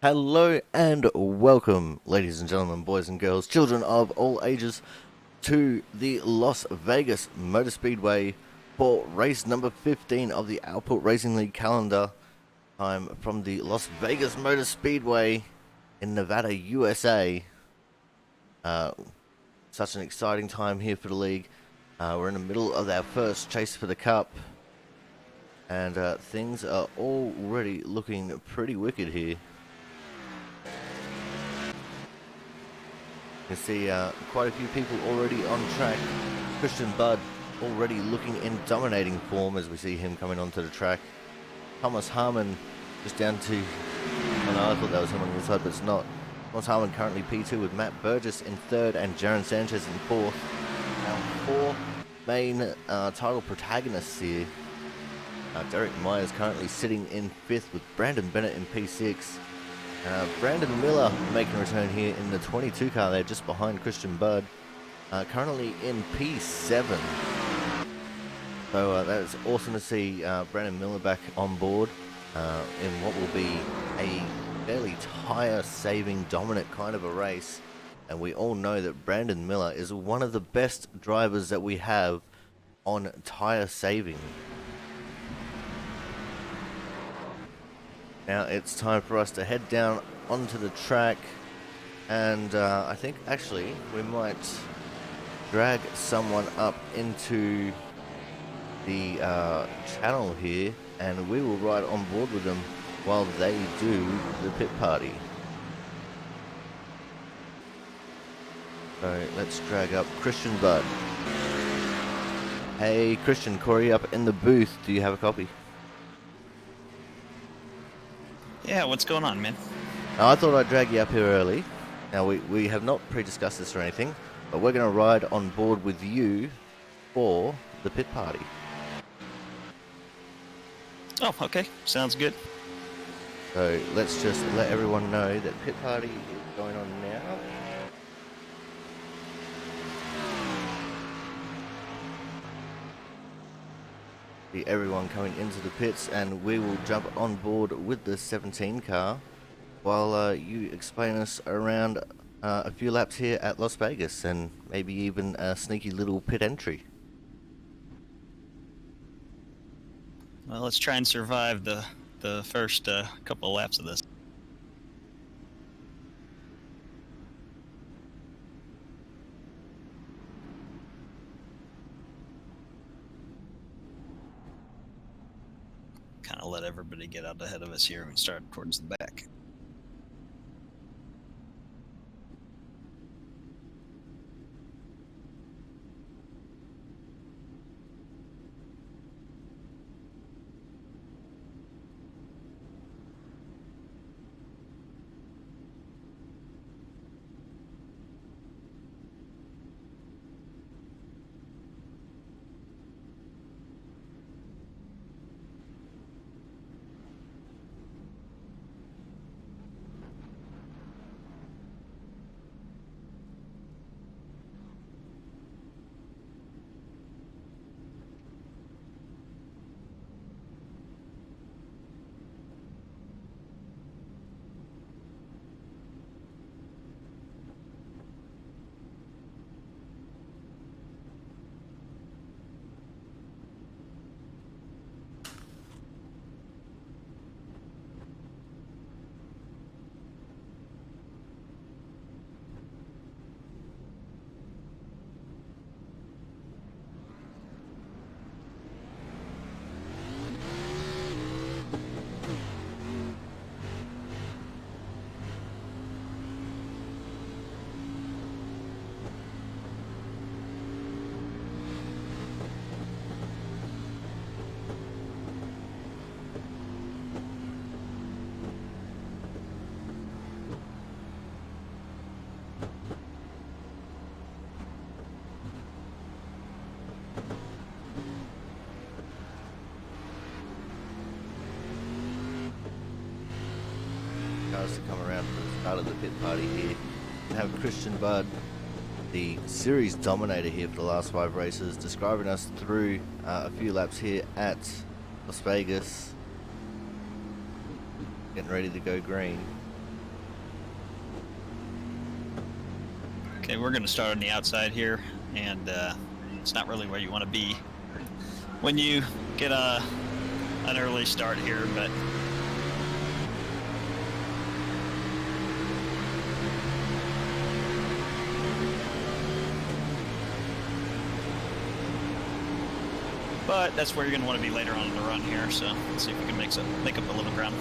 Hello and welcome, ladies and gentlemen, boys and girls, children of all ages, to the Las Vegas Motor Speedway for race number 15 of the Output Racing League calendar. I'm from the Las Vegas Motor Speedway in Nevada, USA. Such an exciting time here for the league. We're in the middle of our first chase for the Cup, and things are already looking pretty wicked here. You can see quite a few people already on track. Christian Budd already looking in dominating form as we see him coming onto the track. Thomas Harmon just down to... Oh no, I thought that was him on the inside, but it's not. Thomas Harmon currently P2 with Matt Burgess in third and Jaron Sanchez in fourth. Now four main title protagonists here. Derek Myers currently sitting in fifth with Brandon Bennett in P6. Brandon Miller making a return here in the 22 car there, just behind Christian Budd, currently in P7. So that is awesome to see Brandon Miller back on board in what will be a fairly tire-saving, dominant kind of a race. And we all know that Brandon Miller is one of the best drivers that we have on tire saving. Now it's time for us to head down onto the track, and I think actually we might drag someone up into the channel here, and we will ride on board with them while they do the pit party. So let's drag up Christian Budd. Hey Christian, Corey up in the booth. Do you have a copy? Yeah, what's going on, man? Now, I thought I'd drag you up here early. Now, we have not pre-discussed this or anything, but we're going to ride on board with you for the pit party. Oh, okay. Sounds good. So, let's just let everyone know that pit party is going on now. See everyone coming into the pits, and we will jump on board with the 17 car while you explain us around a few laps here at Las Vegas, and maybe even a sneaky little pit entry. Well, let's try and survive the first couple of laps of this. Kind of let everybody get out ahead of us here and start towards the back. Cars to come around for the start of the pit party here. We have Christian Budd, the series dominator here for the last 5 races, describing us through a few laps here at Las Vegas. Getting ready to go green. Okay, we're going to start on the outside here, and it's not really where you want to be when you get an early start here, but that's where you're going to want to be later on in the run here. So let's see if we can make up a little ground.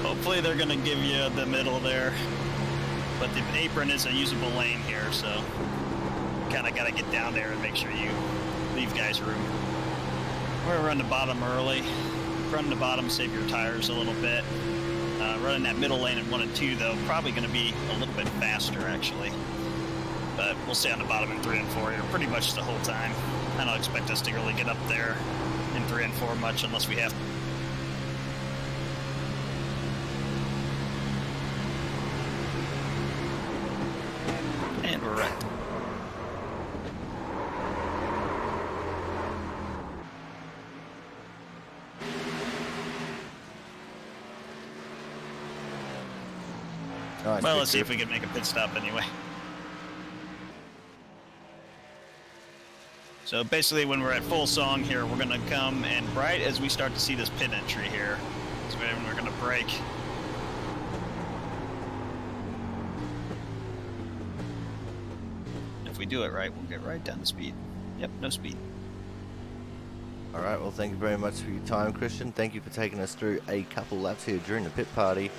Hopefully they're going to give you the middle there, but the apron is a usable lane here, so kind of got to get down there and make sure you leave guys room. We're going to run the bottom early. Run the bottom, save your tires a little bit. Running that middle lane in 1 and 2, though, probably going to be a little bit faster, actually. But we'll stay on the bottom in 3 and 4 here pretty much the whole time. I don't expect us to really get up there in 3 and 4 much unless we have to. And we're right. Nice, well, let's see if we can make a pit stop anyway. So basically when we're at full song here, we're going to come, and right as we start to see this pit entry here, is when we're going to brake. If we do it right, we'll get right down to speed. Yep, no speed. All right, well, thank you very much for your time, Christian. Thank you for taking us through a couple laps here during the pit party.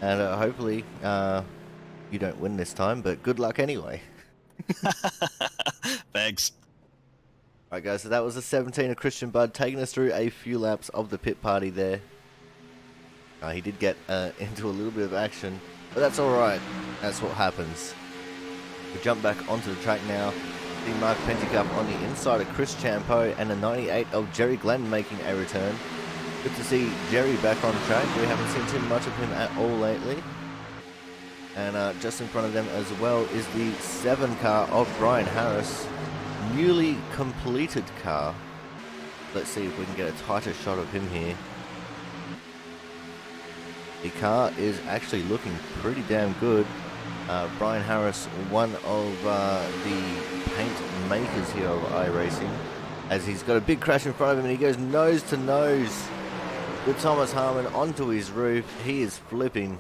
And hopefully you don't win this time, but good luck anyway. Thanks. All right, guys, so that was the 17 of Christian Budd taking us through a few laps of the pit party there. He did get into a little bit of action, but that's all right. That's what happens. We jump back onto the track now. See Mark Pentecup on the inside of Chris Champeau and the 98 of Jerry Glenn making a return. Good to see Jerry back on track. We haven't seen too much of him at all lately. And just in front of them as well is the 7 car of Brian Harris. Newly completed car. Let's see if we can get a tighter shot of him here. The car is actually looking pretty damn good. Brian Harris, one of the paint makers here of iRacing, as he's got a big crash in front of him and he goes nose to nose with Thomas Harmon onto his roof. He is flipping.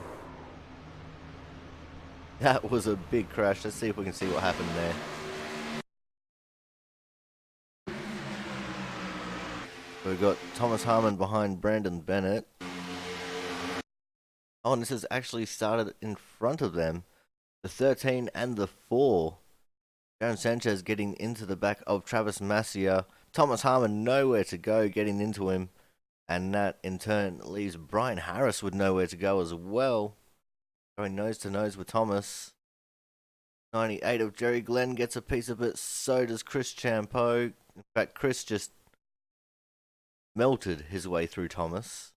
That was a big crash. Let's see if we can see what happened there. We've got Thomas Harmon behind Brandon Bennett. Oh, and this has actually started in front of them. The 13 and the 4. Darren Sanchez getting into the back of Travis Massier. Thomas Harmon nowhere to go, getting into him. And that in turn leaves Brian Harris with nowhere to go as well. Going nose to nose with Thomas. 98 of Jerry Glenn gets a piece of it. So does Chris Champeau. In fact, Chris just melted his way through Thomas.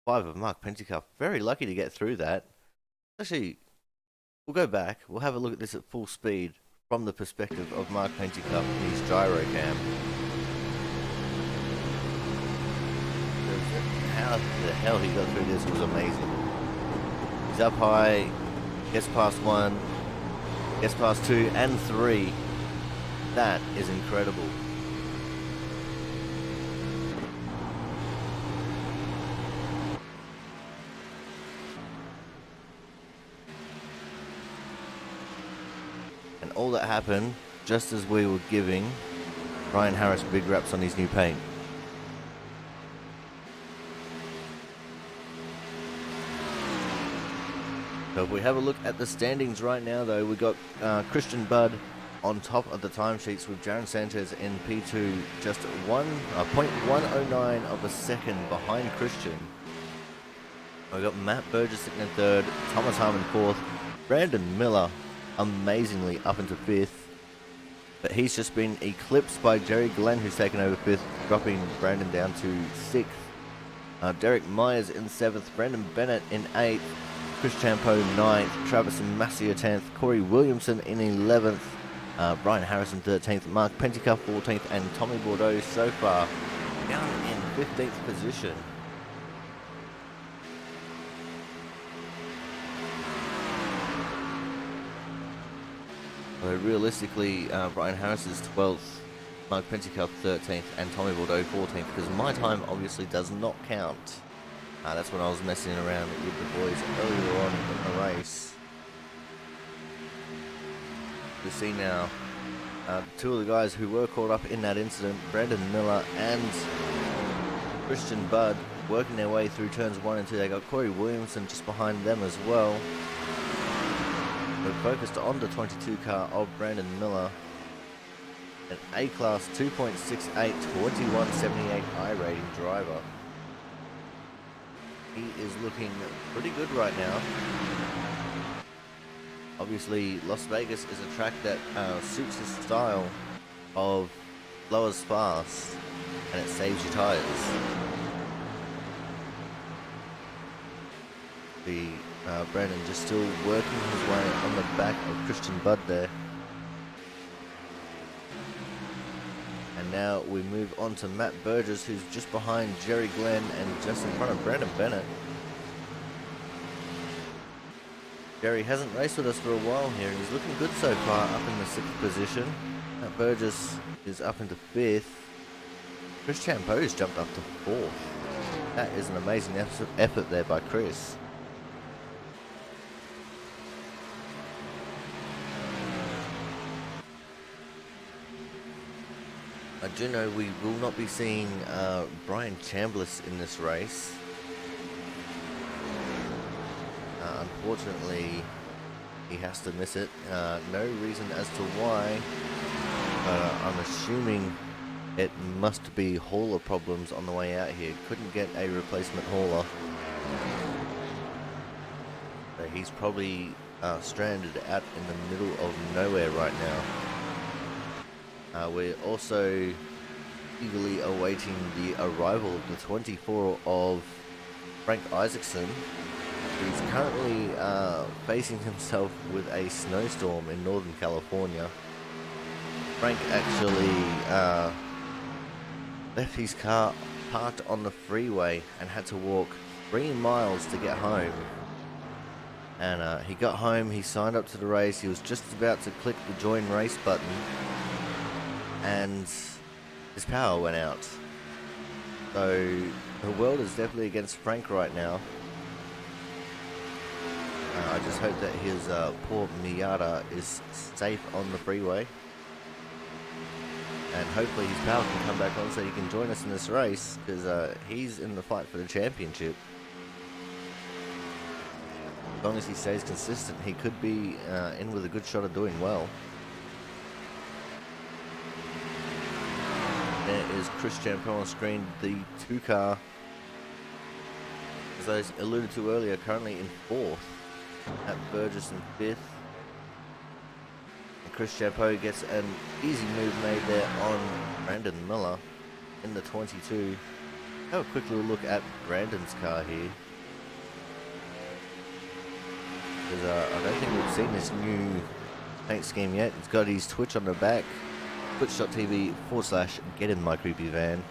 5 of Mark Pentecup. Very lucky to get through that. Actually, we'll go back. We'll have a look at this at full speed from the perspective of Mark Pentecup in his gyro cam. How the hell he got through this was amazing. He's up high, gets past 1, gets past 2 and 3. That is incredible. And all that happened just as we were giving Brian Harris big raps on his new paint. So if we have a look at the standings right now, though, we got Christian Budd on top of the timesheets with Darren Sanchez in P2, just 0.109 of a second behind Christian. We got Matt Burgess sitting in 3rd, Thomas Harmon 4th, Brandon Miller amazingly up into 5th, but he's just been eclipsed by Jerry Glenn, who's taken over 5th, dropping Brandon down to 6th. Derek Myers in 7th, Brandon Bennett in 8th, Chris Champo 9th, Travis Massier 10th, Corey Williamson in 11th, Brian Harrison 13th, Mark Pentecoff 14th, and Tommy Bordeaux so far down in 15th position. So realistically, Brian Harris is 12th, Mark Pentecoff 13th, and Tommy Bordeaux 14th, because my time obviously does not count. That's when I was messing around with the boys earlier on in the race. We see now two of the guys who were caught up in that incident, Brandon Miller and Christian Budd, working their way through turns 1 and 2. They got Corey Williamson just behind them as well. We're focused on the 22 car of Brandon Miller, an A-Class 2.68, 2178 I-rating driver. He is looking pretty good right now. Obviously, Las Vegas is a track that suits his style of slow as fast, and it saves your tires. Brandon just still working his way on the back of Christian Budd there. And now we move on to Matt Burgess, who's just behind Jerry Glenn and just in front of Brandon Bennett. Jerry hasn't raced with us for a while here, and he's looking good so far, up in the 6th position. Matt Burgess is up into 5th. Chris Champo's jumped up to 4th. That is an amazing effort there by Chris. I do know we will not be seeing Brian Chambliss in this race. Unfortunately, he has to miss it. No reason as to why, but I'm assuming it must be hauler problems on the way out here. Couldn't get a replacement hauler. So he's probably stranded out in the middle of nowhere right now. We're also eagerly awaiting the arrival of the 24 of Frank Isaacson, who's currently facing himself with a snowstorm in Northern California. Frank actually left his car parked on the freeway and had to walk 3 miles to get home. And he got home, he signed up to the race, he was just about to click the join race button, and his power went out. So the world is definitely against Frank right now. I just hope that his poor Miata is safe on the freeway, and hopefully his power can come back on so he can join us in this race, because he's in the fight for the championship. As long as he stays consistent, he could be in with a good shot of doing well. There is Chris Champo on screen, the 2 car, as I alluded to earlier, currently in 4th. At Burgess in 5th. And Chris Champo gets an easy move made there on Brandon Miller in the 22. Have a quick little look at Brandon's car here. Because I don't think we've seen this new paint scheme yet. It's got his Twitch on the back. Twitch.tv/GetInMyCreepyVan.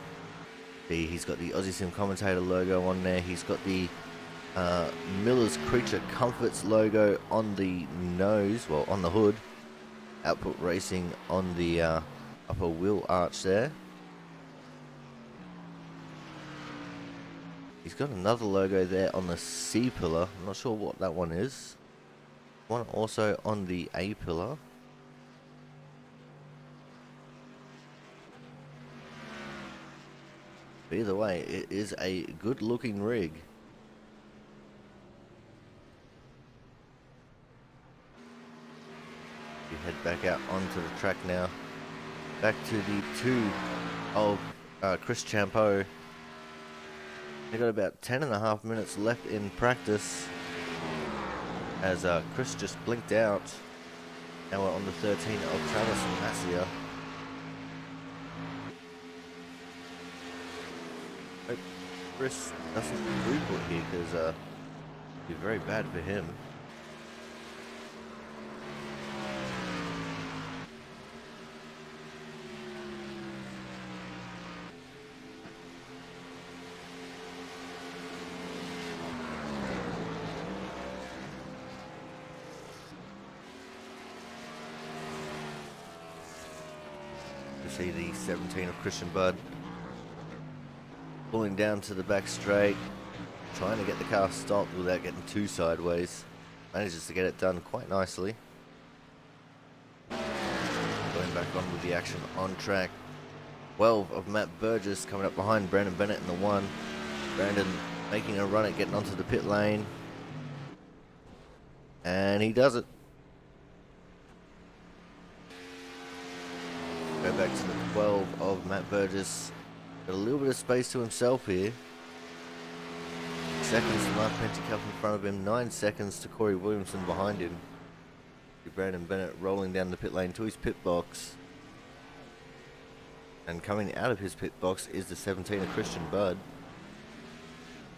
He's got the Aussie Sim Commentator logo on there. He's got the Miller's Creature Comforts logo on the nose, well, on the hood. Output Racing on the upper wheel arch there. He's got another logo there on the C pillar. I'm not sure what that one is. One also on the A pillar. But either way, it is a good looking rig. We head back out onto the track now. Back to the 2 of Chris Champo. They got about 10.5 minutes left in practice as Chris just blinked out. Now we're on the 13 of Travis Massier. Hope Chris doesn't throughput here, because Be very bad for him. See the 17 of Christian Budd pulling down to the back straight, trying to get the car stopped without getting too sideways. Manages to get it done quite nicely. Going back on with the action on track. 12 of Matt Burgess coming up behind Brandon Bennett in the 1. Brandon making a run at getting onto the pit lane. And he does it. Go back to the 12 of Matt Burgess. Got a little bit of space to himself here. Seconds to Mark Penticup in front of him. 9 seconds to Corey Williamson behind him. Brandon Bennett rolling down the pit lane to his pit box. And coming out of his pit box is the 17 of Christian Budd.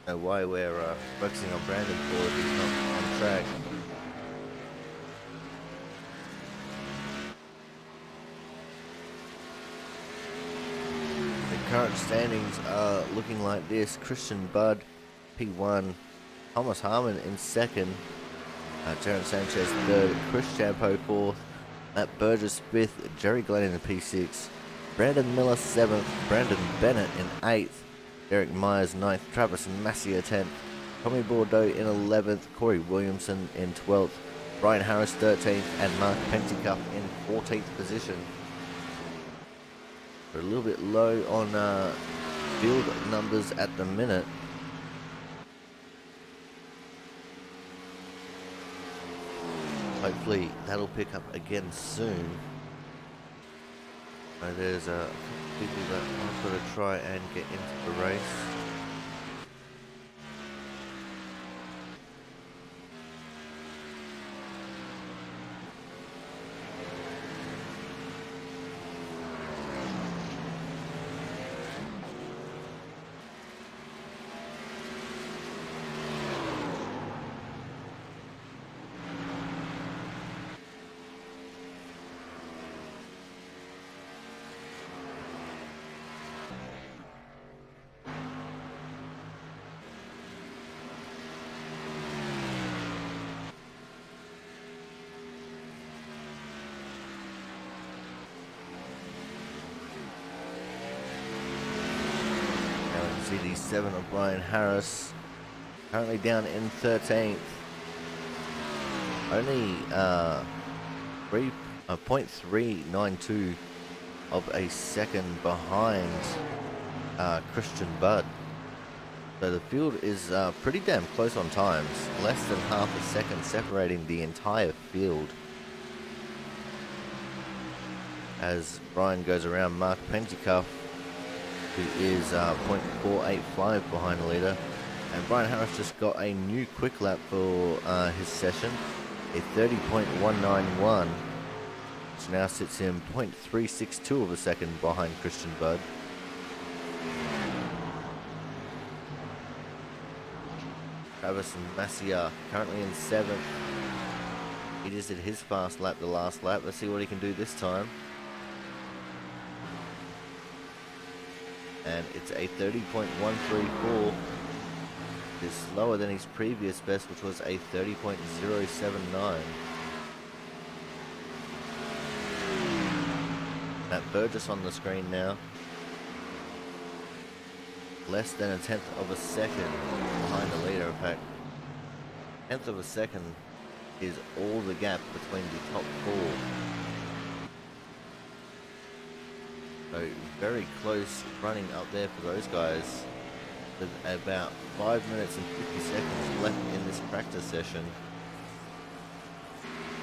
Know why we're focusing on Brandon for if he's not on track. Current standings are looking like this. Christian Budd P1, Thomas Harmon in 2nd, Terrence Sanchez 3rd, Chris Champo 4th, Matt Burgess 5th, Jerry Glenn in P6, Brandon Miller 7th, Brandon Bennett in 8th, Derek Myers 9th, Travis Massier 10th, Tommy Bordeaux in 11th, Corey Williamson in 12th, Brian Harris 13th, and Mark Penticup in 14th position. We're a little bit low on field numbers at the minute. Hopefully that'll pick up again soon. There's people that I've got to try and get into the race. CD7 of Brian Harris, currently down in 13th. Only 0.392 of a second behind Christian Budd. So the field is pretty damn close on times. Less than half a second separating the entire field. As Brian goes around Mark Penticup, who is 0.485 behind the leader. And Brian Harris just got a new quick lap for his session, a 30.191, which now sits him 0.362 of a second behind Christian Budd. Travis Massier currently in 7th. He just did his fast lap the last lap. Let's see what he can do this time. And it's a 30.134. It's slower than his previous best, which was a 30.079. Matt Burgess on the screen now. Less than a 10th of a second behind the leader. In fact, 10th of a second is all the gap between the top 4. So very close running up there for those guys, with about 5 minutes and 50 seconds left in this practice session.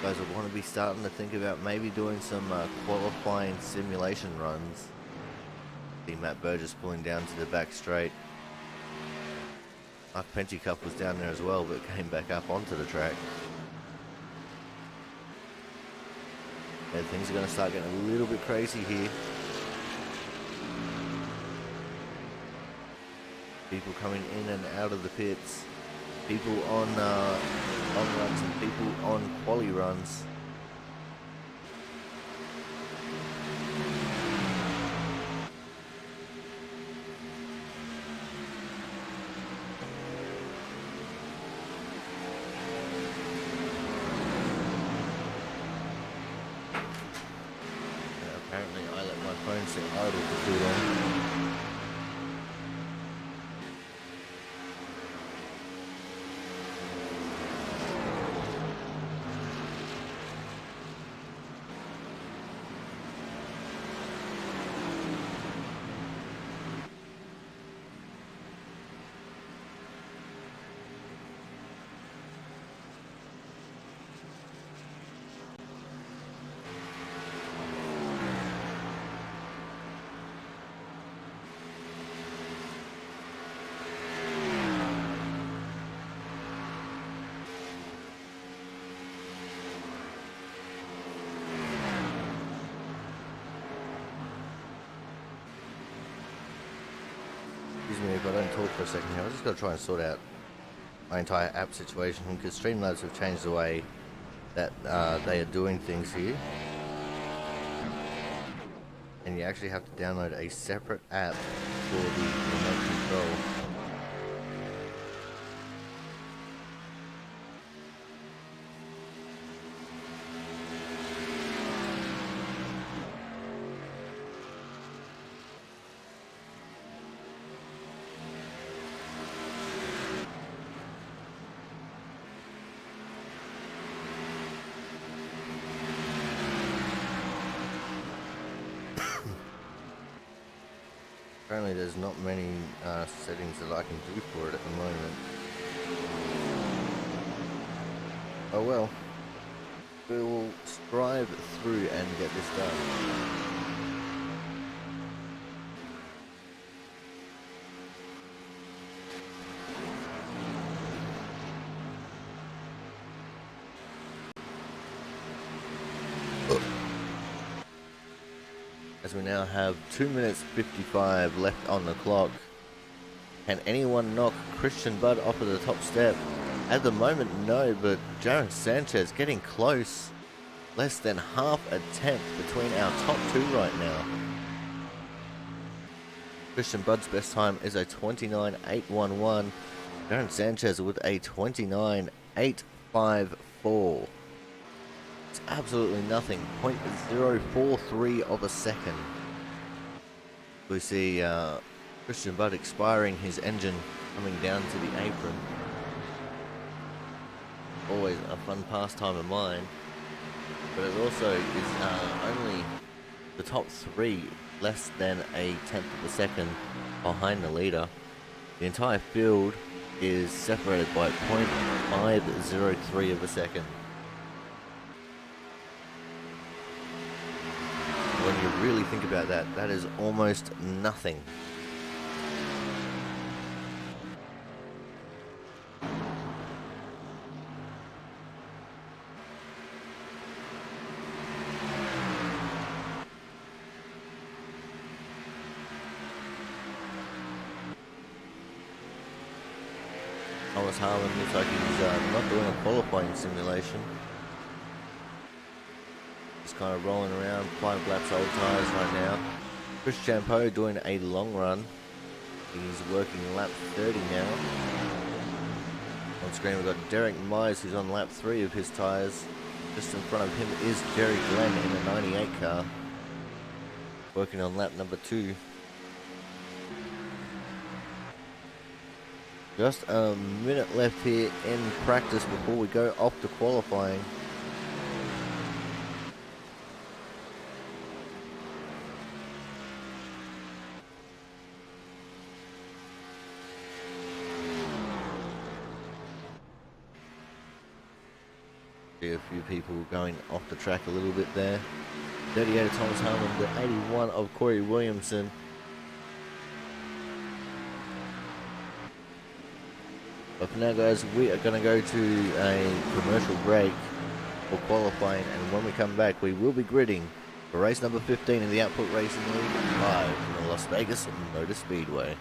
Guys will want to be starting to think about maybe doing some qualifying simulation runs. See Matt Burgess pulling down to the back straight. Mark Penticup was down there as well, but came back up onto the track. Yeah, things are going to start getting a little bit crazy here. People coming in and out of the pits. people on long runs and people on quali runs. Apparently I let my phone sit idle for too long. Excuse me if I don't talk for a second here. I'm just going to try and sort out my entire app situation because Streamlabs have changed the way that they are doing things here. And you actually have to download a separate app for the remote control. Apparently there's not many settings that I can do for it at the moment. Oh well. We will strive through and get this done. As we now have 2 minutes 55 left on the clock. Can anyone knock Christian Budd off of the top step? At the moment, no, but Jaron Sanchez getting close. Less than half a tenth between our top two right now. Christian Budd's best time is a 29.811. Jaron Sanchez with a 29.854. It's absolutely nothing. 0.043 of a second. We see Christian Budd expiring his engine coming down to the apron. Always a fun pastime of mine. But it also is only the top three less than a tenth of a second behind the leader. The entire field is separated by 0.503 of a second. When you really think about that, that is almost nothing. Thomas Harmon looks like he's not doing a qualifying simulation. Just kind of rolling around, 5 laps old tyres right now. Chris Champeau doing a long run. He's working lap 30 now. On screen we've got Derek Myers who's on lap 3 of his tyres. Just in front of him is Jerry Glenn in the 98 car. Working on lap number 2. Just a minute left here in practice before we go off to qualifying. See a few people going off the track a little bit there. 38 of Thomas Harmon, the 81 of Corey Williamson. But for now, guys, we are going to go to a commercial break for qualifying, and when we come back, we will be gridding for race number 15 in the Output Racing League live from the Las Vegas Motor Speedway.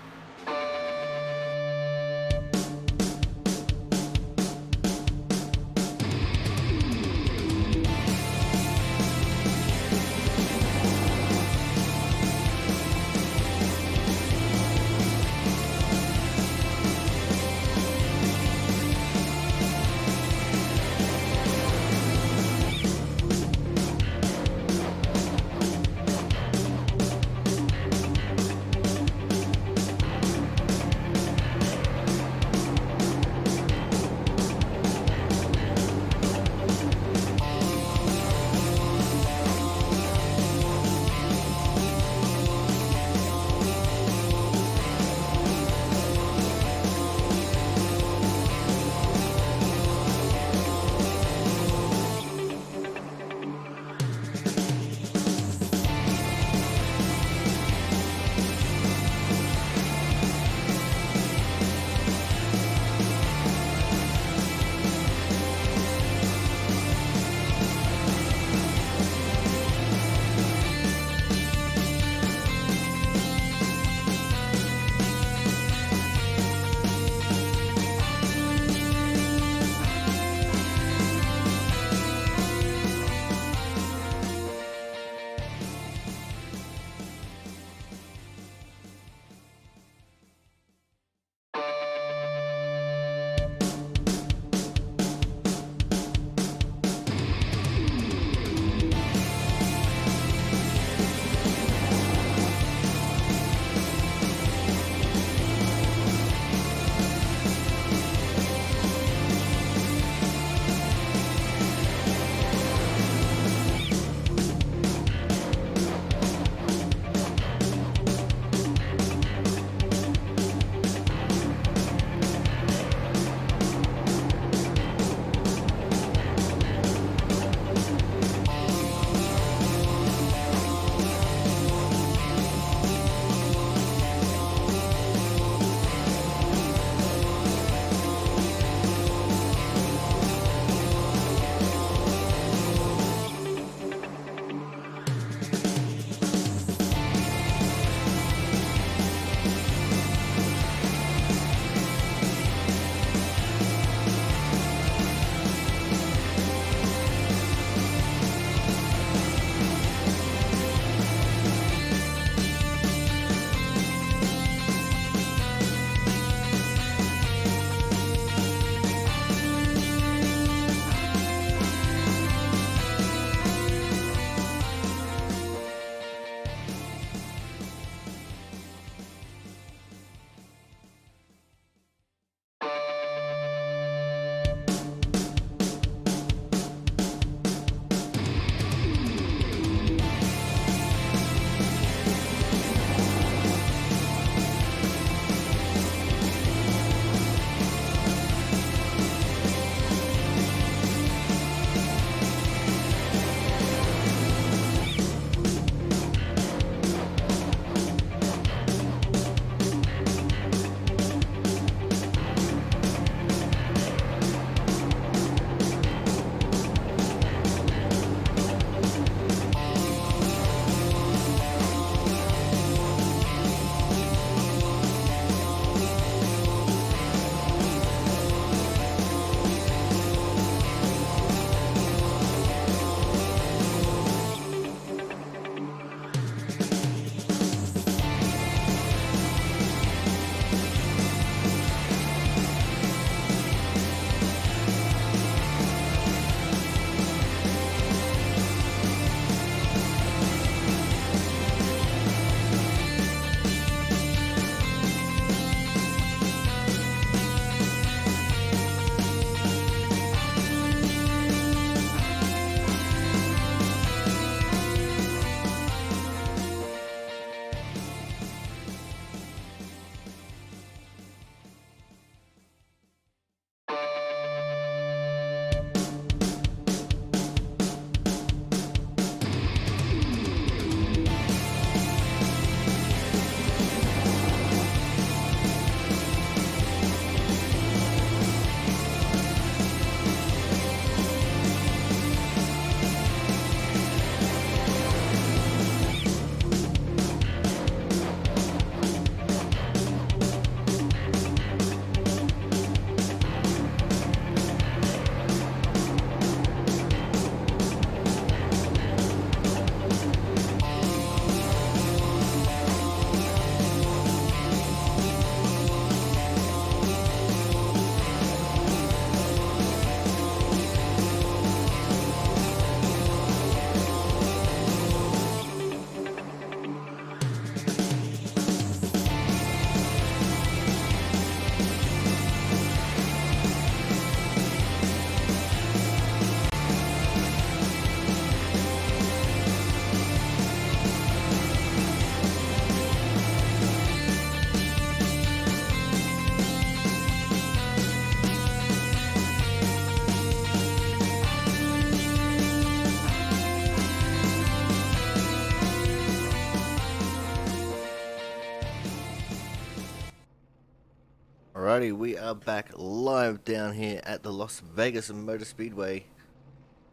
Alrighty, we are back live down here at the Las Vegas Motor Speedway,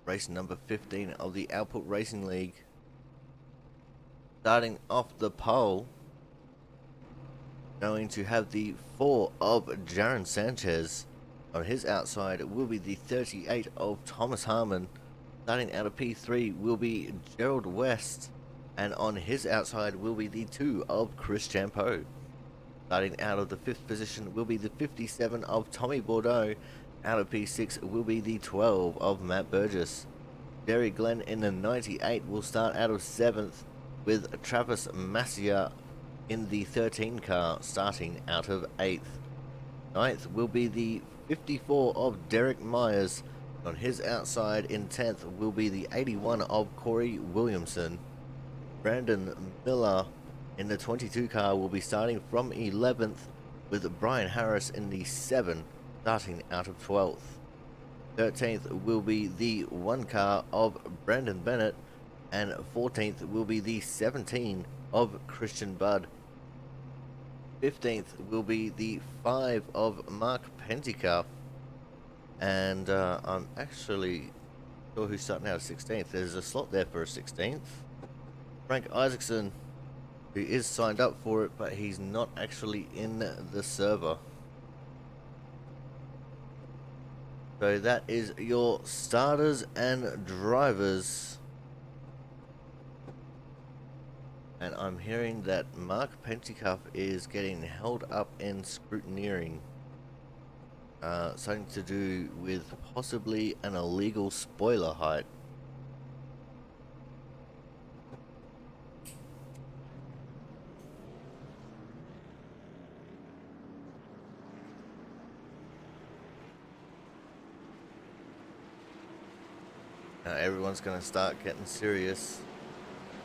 race number 15 of the Output Racing League. Starting off the pole, going to have the 4 of Jaron Sanchez. On his outside will be the 38 of Thomas Harmon. Starting out of P3 will be Gerald West, and on his outside will be the 2 of Chris Champeau. Starting out of the 5th position will be the 57 of Tommy Bordeaux. Out of P6 will be the 12 of Matt Burgess. Jerry Glenn in the 98 will start out of 7th, with Travis Massia in the 13 car starting out of 8th. 9th will be the 54 of Derek Myers. On his outside in 10th will be the 81 of Corey Williamson. Brandon Miller in the 22 car will be starting from 11th, with Brian Harris in the 7 starting out of 12th. 13th will be the 1 car of Brandon Bennett, and 14th will be the 17 of Christian Budd. 15th will be the 5 of Mark Pentecoff, and I'm actually sure who's starting out of 16th. There's a slot there for a 16th. Frank Isaacson, who is signed up for it, but he's not actually in the server. So that is your starters and drivers. And I'm hearing that Mark Pentecoff is getting held up in scrutineering. Something to do with possibly an illegal spoiler height. Now everyone's going to start getting serious.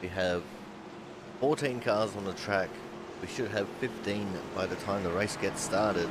We have 14 cars on the track. We should have 15 by the time the race gets started.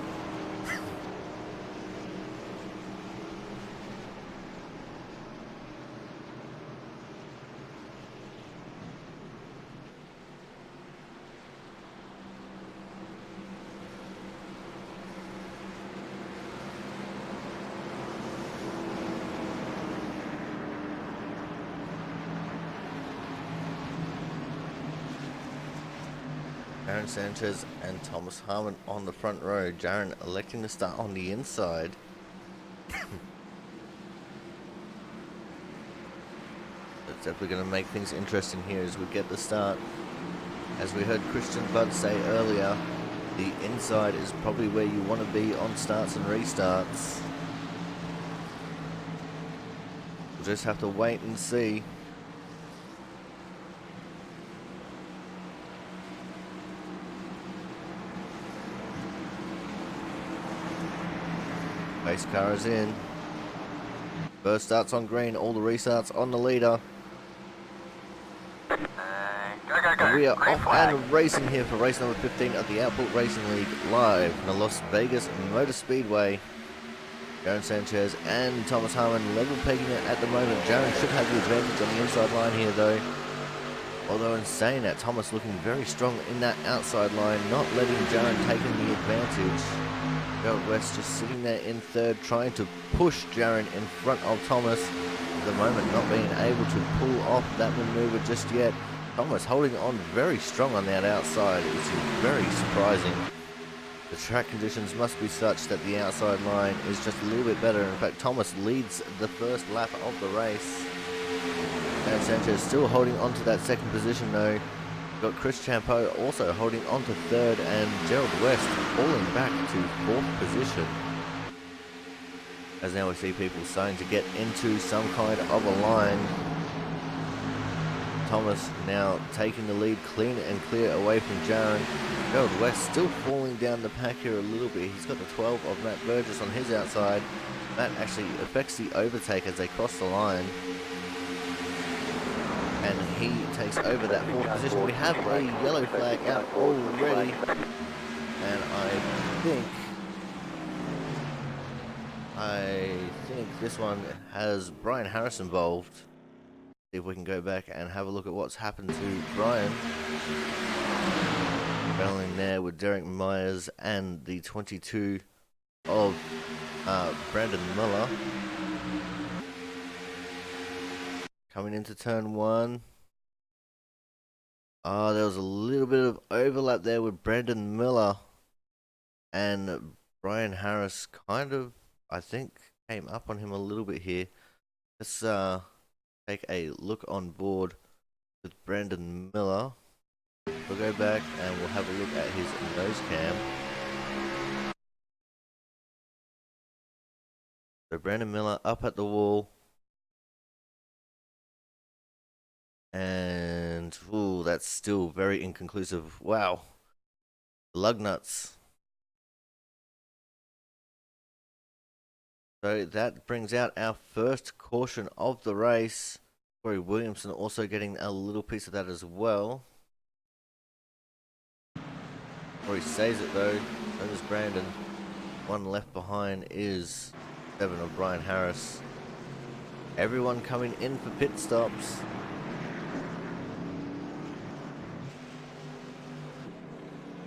Jaron Sanchez and Thomas Harmon on the front row. Jaron electing to start on the inside. That's definitely going to make things interesting here as we get the start. As we heard Christian Budd say earlier, the inside is probably where you want to be on starts and restarts. We'll just have to wait and see. Race car is in. First starts on green, all the restarts on the leader. And we are off and racing here for race number 15 of the Output Racing League live in the Las Vegas Motor Speedway. Jaron Sanchez and Thomas Harmon level pegging it at the moment. Jaron should have the advantage on the inside line here though. Although in saying that, Thomas looking very strong in that outside line, not letting Jaron take the advantage. Gerald West just sitting there in third, trying to push Jaron in front of Thomas. At the moment, not being able to pull off that maneuver just yet. Thomas holding on very strong on that outside, which is very surprising. The track conditions must be such that the outside line is just a little bit better. In fact, Thomas leads the first lap of the race. And Sanchez still holding on to that second position though. Got Chris Champeau also holding on to third, and Gerald West falling back to 4th position. As now we see people starting to get into some kind of a line. Thomas now taking the lead clean and clear away from Jaron. Gerald West still falling down the pack here a little bit. He's got the 12 of Matt Burgess on his outside. That actually affects the overtake as they cross the line. And he takes over that 4th position. We have a yellow flag out already. And I think this one has Brian Harris involved. See if we can go back and have a look at what's happened to Brian. Battling there with Derek Myers and the 22 of Brandon Miller. Coming into turn 1. There was a little bit of overlap there with Brandon Miller. And Brian Harris kind of, I think, came up on him a little bit here. Let's take a look on board with Brandon Miller. We'll go back and we'll have a look at his nose cam. So Brandon Miller up at the wall. And, ooh, that's still very inconclusive. Wow. Lug nuts. So that brings out our first caution of the race. Corey Williamson also getting a little piece of that as well. Corey saves it though. So does Brandon. One left behind is 7 of Brian Harris. Everyone coming in for pit stops.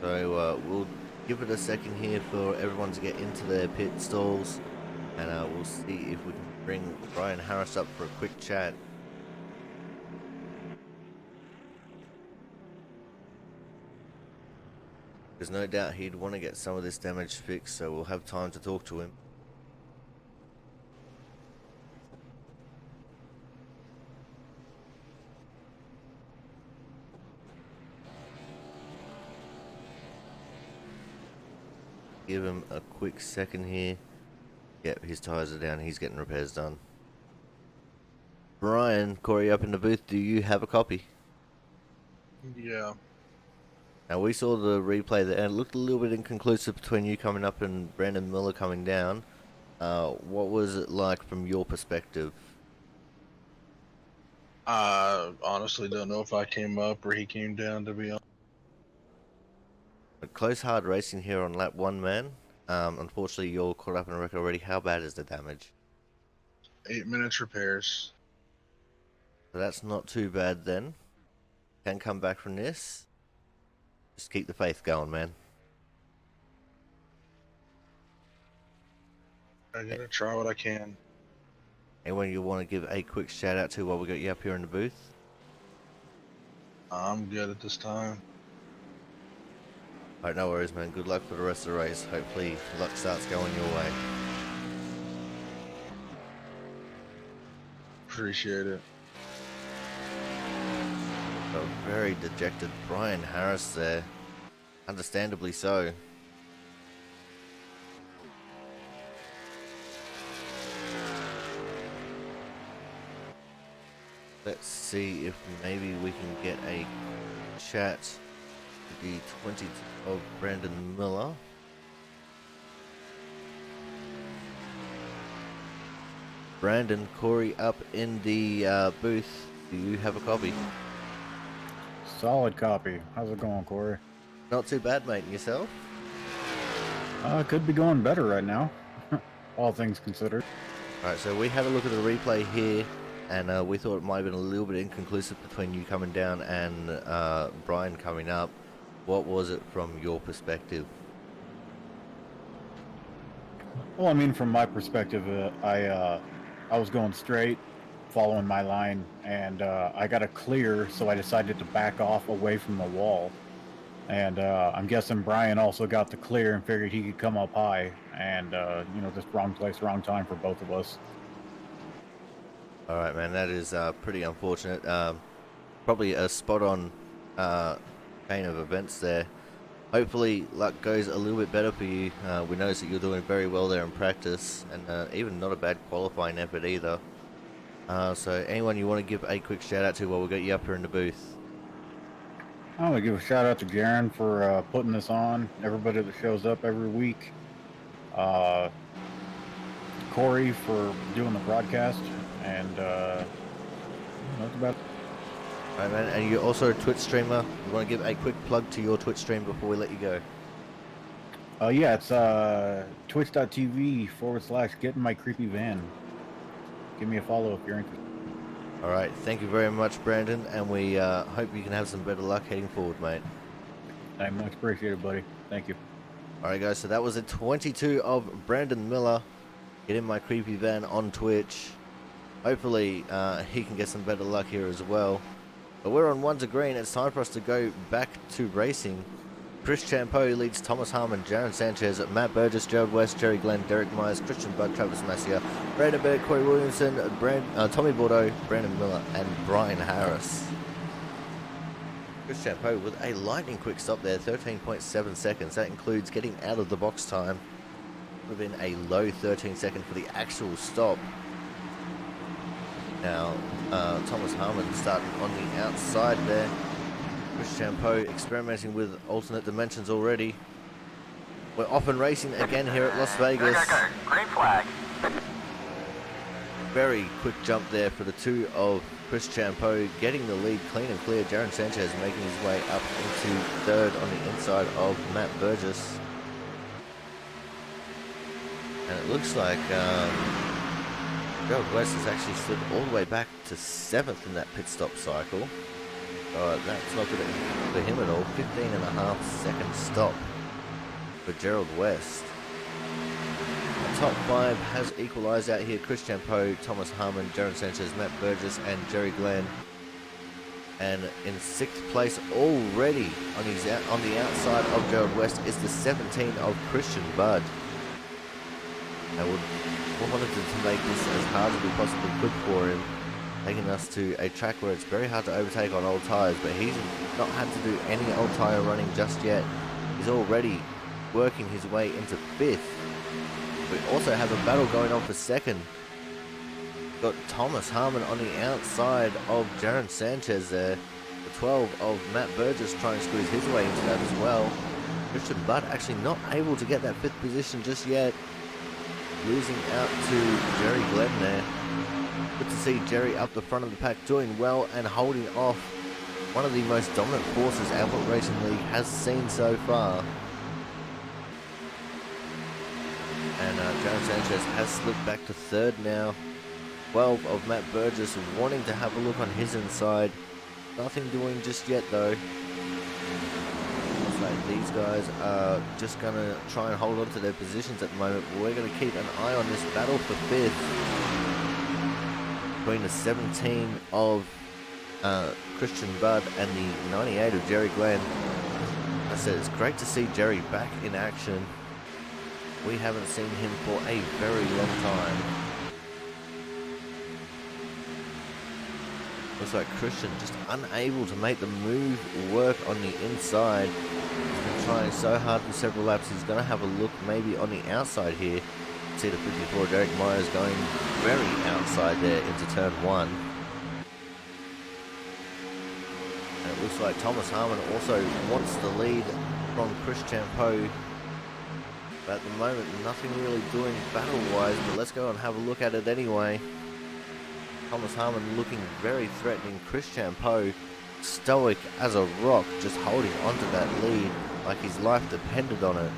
So we'll give it a second here for everyone to get into their pit stalls. And we'll see if we can bring Brian Harris up for a quick chat. There's no doubt he'd want to get some of this damage fixed, so we'll have time to talk to him. Give him a quick second here. Yep, his tyres are down. He's getting repairs done. Brian, Corey up in the booth. Do you have a copy? Yeah. Now, we saw the replay there, and it looked a little bit inconclusive between you coming up and Brandon Miller coming down. What was it like from your perspective? I honestly don't know if I came up or he came down, to be honest. Close, hard racing here on lap 1, man. Unfortunately, you're caught up in a wreck already. How bad is the damage? 8 minutes repairs. So that's not too bad then. Can come back from this. Just keep the faith going, man. I gotta try what I can. Anyone you want to give a quick shout out to while we got you up here in the booth? I'm good at this time. Alright, no worries, man. Good luck for the rest of the race. Hopefully, luck starts going your way. Appreciate it. A very dejected Brian Harris there. Understandably so. Let's see if maybe we can get a chat with the 20 of Brandon Miller. Brandon, Corey up in the booth. Do you have a copy? Solid copy. How's it going, Corey? Not too bad, mate. And yourself? Could be going better right now, all things considered. Alright, so we had a look at the replay here, and we thought it might have been a little bit inconclusive between you coming down and Brian coming up. What was it from your perspective? Well, I mean, from my perspective, I was going straight, following my line, and I got a clear, so I decided to back off away from the wall. And I'm guessing Brian also got the clear and figured he could come up high, and you know, just wrong place, wrong time for both of us. Alright, man, that is pretty unfortunate. Probably a spot-on chain of events there. Hopefully luck goes a little bit better for you. We noticed that you're doing very well there in practice, and even not a bad qualifying effort either. So anyone you want to give a quick shout out to while we got you up here in the booth? I want to give a shout out to Garen for putting this on, everybody that shows up every week. Corey for doing the broadcast, and that's about it. Alright, man, and you're also a Twitch streamer. You want to give a quick plug to your Twitch stream before we let you go? Yeah, it's twitch.tv/gettinmycreepyvan. Give me a follow if you're interested. Alright, thank you very much, Brandon, and we hope you can have some better luck heading forward, mate. I much appreciate it, buddy. Thank you. Alright guys, so that was a 22 of Brandon Miller. Get in my creepy van on Twitch. Hopefully he can get some better luck here as well. But we're on 1 to green. It's time for us to go back to racing. Chris Champeau leads Thomas Harmon, Jaron Sanchez, Matt Burgess, Gerald West, Jerry Glenn, Derek Myers, Christian Budd, Travis Massier, Brandon Bennett, Corey Williamson, Tommy Bordeaux, Brandon Miller, and Brian Harris. Chris Champeau with a lightning quick stop there, 13.7 seconds. That includes getting out of the box time. Would have been a low 13 second for the actual stop. Now, Thomas Harmon starting on the outside there. Chris Champeau experimenting with alternate dimensions already. We're off and racing again here at Las Vegas. Go. Green flag. Very quick jump there for the two of Chris Champeau, getting the lead clean and clear. Jaron Sanchez making his way up into third on the inside of Matt Burgess. And it looks like Gerald West has actually slid all the way back to 7th in that pit stop cycle. That's not good for him at all. 15.5 second stop for Gerald West. The top 5 has equalised out here. Chris Champeau, Thomas Harmon, Jaron Sanchez, Matt Burgess and Jerry Glenn. And in 6th place already on the outside of Gerald West is the 17 of Christian Budd. And we wanted to make this as hard as we possibly could for him, taking us to a track where it's very hard to overtake on old tyres, but he's not had to do any old tyre running just yet. He's already working his way into 5th. We also have a battle going on for 2nd. Got Thomas Harmon on the outside of Jaron Sanchez there. The 12 of Matt Burgess trying to squeeze his way into that as well. Christian Budd actually not able to get that 5th position just yet. Losing out to Jerry Glenn there. Good to see Jerry up the front of the pack doing well and holding off one of the most dominant forces Albert Racing League has seen so far. And Jaron Sanchez has slipped back to 3rd now. 12 of Matt Burgess wanting to have a look on his inside. Nothing doing just yet though. Looks like these guys are just going to try and hold on to their positions at the moment. But we're going to keep an eye on this battle for 5th. Between the 17 of Christian Budd and the 98 of Jerry Glenn. I said it's great to see Jerry back in action. We haven't seen him for a very long time. Looks like Christian just unable to make the move work on the inside. He's been trying so hard for several laps. He's going to have a look maybe on the outside here. See the 54 Derek Myers going very outside there into turn 1. And it looks like Thomas Harmon also wants the lead from Chris Champeau. But at the moment, nothing really doing battle-wise, but let's go and have a look at it anyway. Thomas Harmon looking very threatening. Chris Champeau, stoic as a rock, just holding onto that lead like his life depended on it.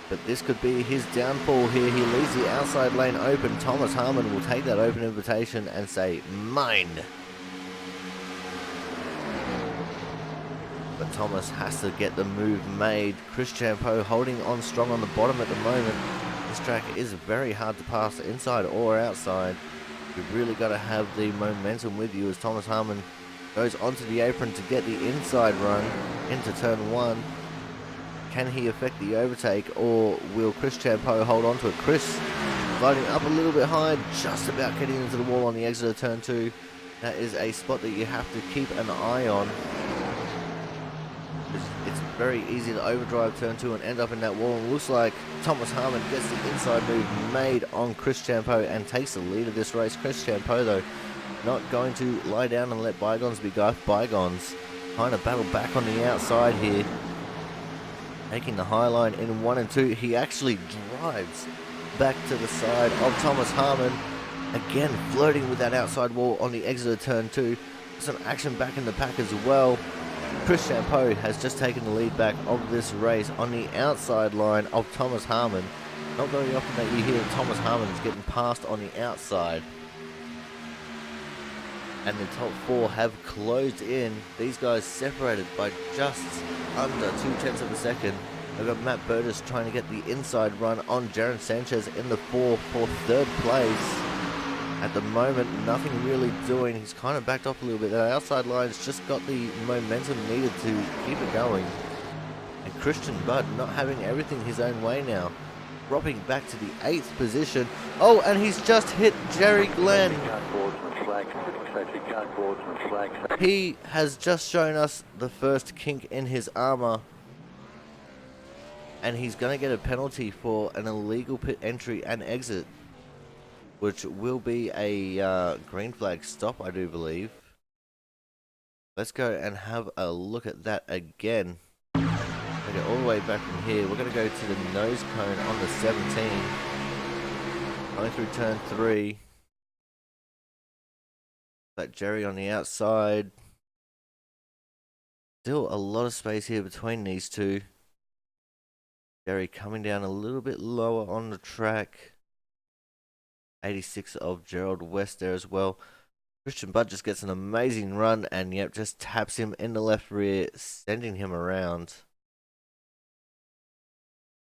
But this could be his downfall here. He leaves the outside lane open. Thomas Harmon will take that open invitation and say, mine. But Thomas has to get the move made. Chris Champeau holding on strong on the bottom at the moment. This track is very hard to pass inside or outside. You've really got to have the momentum with you as Thomas Harmon goes onto the apron to get the inside run into turn 1. Can he affect the overtake, or will Chris Champeau hold on to it? Chris sliding up a little bit high, just about getting into the wall on the exit of turn 2. That is a spot that you have to keep an eye on. It's very easy to overdrive turn 2 and end up in that wall. And looks like Thomas Harmon gets the inside move made on Chris Champeau and takes the lead of this race. Chris Champeau, though, not going to lie down and let bygones be bygones. Trying to battle back on the outside here. Taking the high line in 1 and 2. He actually drives back to the side of Thomas Harmon. Again, flirting with that outside wall on the exit of turn 2. Some action back in the pack as well. Chris Champeau has just taken the lead back of this race on the outside line of Thomas Harmon. Not very often that you hear Thomas Harmon is getting passed on the outside. and the top 4 have closed in. These guys separated by just under 0.2 of a second. We've got Matt Burgess trying to get the inside run on Jaron Sanchez in the 4 for 3rd place. At the moment, nothing really doing. He's kind of backed off a little bit. The outside line's just got the momentum needed to keep it going. And Christian Budd not having everything his own way now. Dropping back to the 8th position. Oh, and he's just hit Jerry Glenn. He has just shown us the first kink in his armor. And he's going to get a penalty for an illegal pit entry and exit, which will be a green flag stop, I do believe. Let's go and have a look at that again. Okay, all the way back from here, we're going to go to the nose cone on the 17. Going through turn 3. That Jerry on the outside. Still a lot of space here between these two. Jerry coming down a little bit lower on the track. 86 of Gerald West there as well. Christian Budd just gets an amazing run and yep, just taps him in the left rear, sending him around.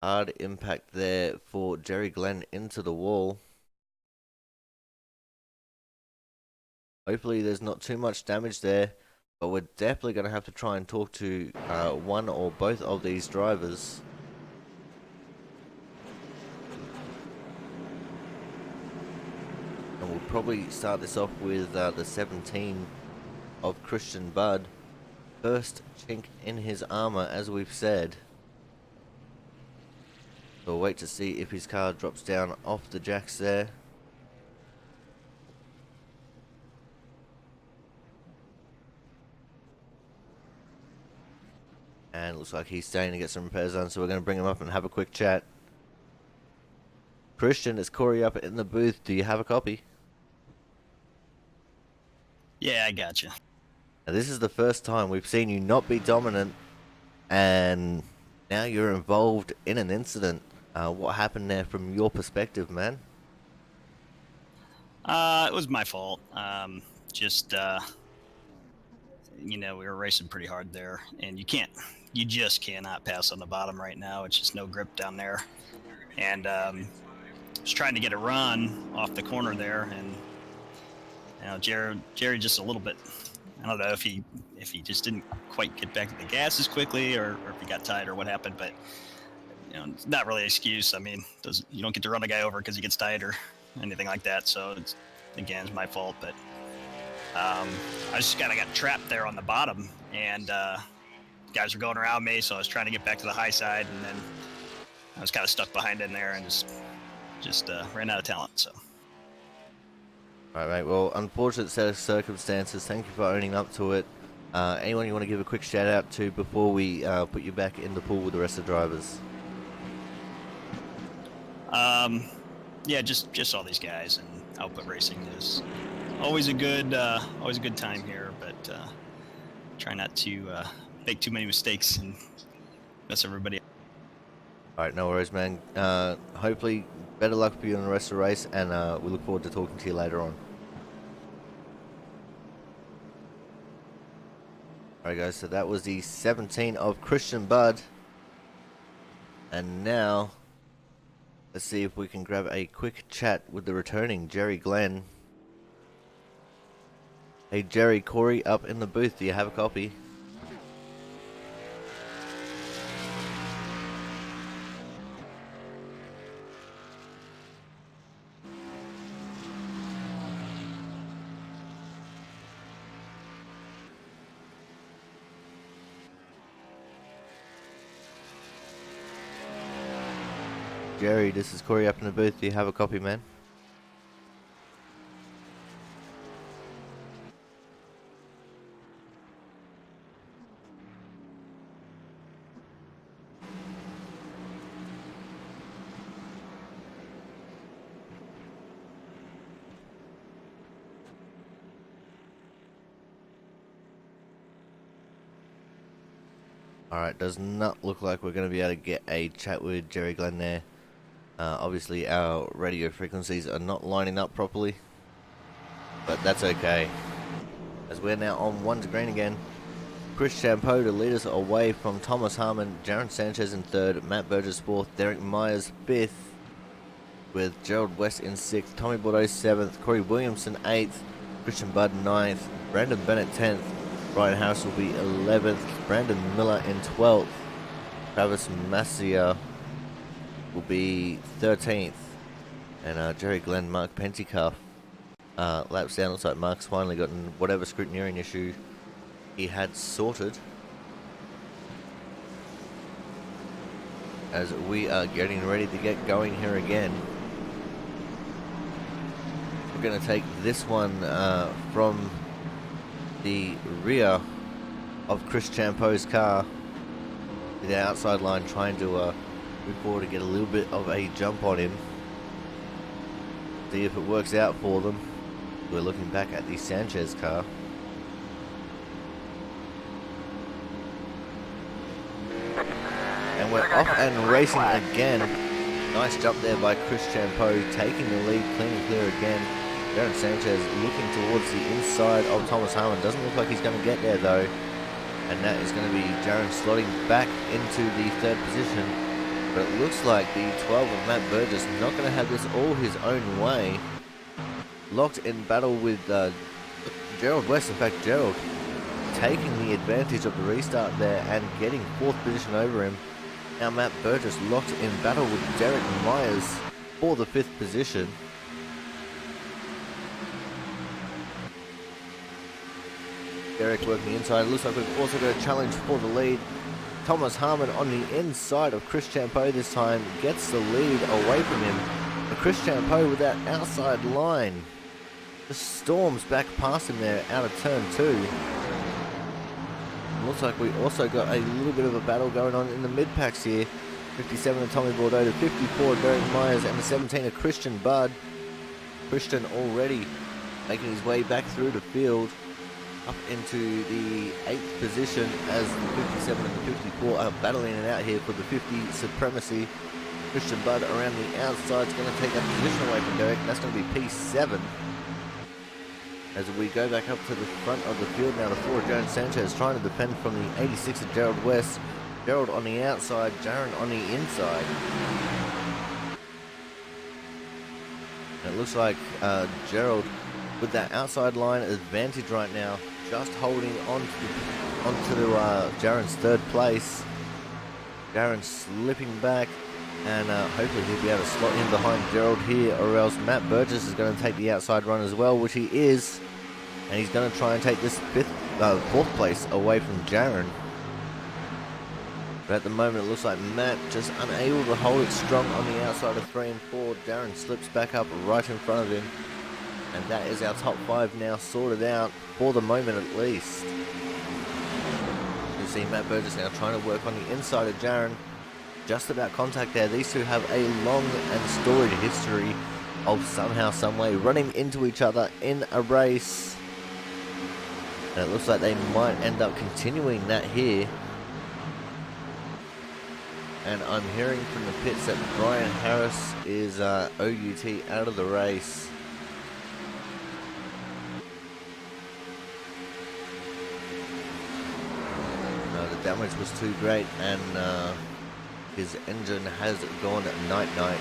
Hard impact there for Jerry Glenn into the wall. Hopefully there's not too much damage there, but we're definitely going to have to try and talk to one or both of these drivers. And we'll probably start this off with the 17 of Christian Budd. First chink in his armor, as we've said. So we'll wait to see if his car drops down off the jacks there. And it looks like he's staying to get some repairs done, so we're going to bring him up and have a quick chat. Christian, it's Corey up in the booth. Do you have a copy? Yeah, I got you. Now, this is the first time we've seen you not be dominant, and now you're involved in an incident. What happened there from your perspective, man? It was my fault. You know, we were racing pretty hard there, and you just cannot pass on the bottom right now. It's just no grip down there. And was trying to get a run off the corner there, and you know, Jerry just a little bit. I don't know if he just didn't quite get back to the gas as quickly, or if he got tight, or what happened. But you know, it's not really an excuse. I mean, you don't get to run a guy over because he gets tight or anything like that. So it's my fault. But I just kind of got trapped there on the bottom, and guys were going around me, so I was trying to get back to the high side, and then I was kind of stuck behind in there and just ran out of talent. So. All right, mate. Well, unfortunate set of circumstances. Thank you for owning up to it. Anyone you want to give a quick shout out to before we put you back in the pool with the rest of the drivers? Yeah, just all these guys, and Output Racing is always a good time here, but try not to make too many mistakes and mess everybody up. All right, no worries, man. Hopefully, better luck for you in the rest of the race, and we look forward to talking to you later on. All right, guys, so that was the 17 of Christian Budd. And now, let's see if we can grab a quick chat with the returning Jerry Glenn. Hey, Jerry, Corey up in the booth. Do you have a copy? Jerry, this is Corey up in the booth. Do you have a copy, man? Alright, does not look like we're going to be able to get a chat with Jerry Glenn there. Obviously our radio frequencies are not lining up properly, but that's okay. as we're now on 1 to green again. Chris Champeau to lead us away from Thomas Harmon, Jaron Sanchez in 3rd, Matt Burgess 4th, Derek Myers 5th, with Gerald West in 6th, Tommy Bordeaux 7th, Corey Williamson 8th, Christian Budd 9th, Brandon Bennett 10th, Brian Harris will be 11th, Brandon Miller in 12th, Travis Massia will be 13th, and Jerry Glenn, Mark Pentecoff laps down. Looks like Mark's finally gotten whatever scrutineering issue he had sorted, as we are getting ready to get going here again. We're going to take this one from the rear of Chris Champeau's car to the outside line, trying to move forward to get a little bit of a jump on him. See if it works out for them. We're looking back at the Sanchez car. And we're off and racing again. Nice jump there by Chris Champeau, taking the lead, clean and clear again. Jaron Sanchez looking towards the inside of Thomas Harmon. Doesn't look like he's going to get there though. And that is going to be Jaron slotting back into the 3rd position. But it looks like the 12 of Matt Burgess not going to have this all his own way. Locked in battle with Gerald West. In fact, Gerald taking the advantage of the restart there and getting 4th position over him. Now Matt Burgess locked in battle with Derek Myers for the 5th position. Derek working inside. Looks like we've also got a challenge for the lead. Thomas Harmon on the inside of Chris Champeau this time gets the lead away from him. But Chris Champeau with that outside line just storms back past him there out of turn 2. Looks like we also got a little bit of a battle going on in the mid-packs here. 57 of Tommy Bordeaux to 54 of Derek Myers, and the 17 of Christian Budd. Christian already making his way back through the field, up into the 8th position, as the 57 and the 54 are battling it out here for the 50 supremacy. Christian Budd around the outside is going to take that position away from Derek, and that's going to be P7. As we go back up to the front of the field now, the 4 of Jaron Sanchez trying to defend from the 86 of Gerald West. Gerald on the outside, Jaron on the inside. And it looks like Gerald with that outside line advantage right now, just holding on to Jaron's 3rd place. Jaron slipping back, and hopefully he'll be able to slot in behind Gerald here, or else Matt Burgess is going to take the outside run as well, which he is, and he's going to try and take this 4th place away from Jaron. But at the moment it looks like Matt just unable to hold it strong on the outside of 3 and 4. Jaron slips back up right in front of him. And that is our top 5 now sorted out, for the moment at least. You see Matt Burgess now trying to work on the inside of Jaron. Just about contact there. These two have a long and storied history of somehow, someway running into each other in a race. And it looks like they might end up continuing that here. And I'm hearing from the pits that Brian Harris is OUT out of the race. The damage was too great, and his engine has gone night-night.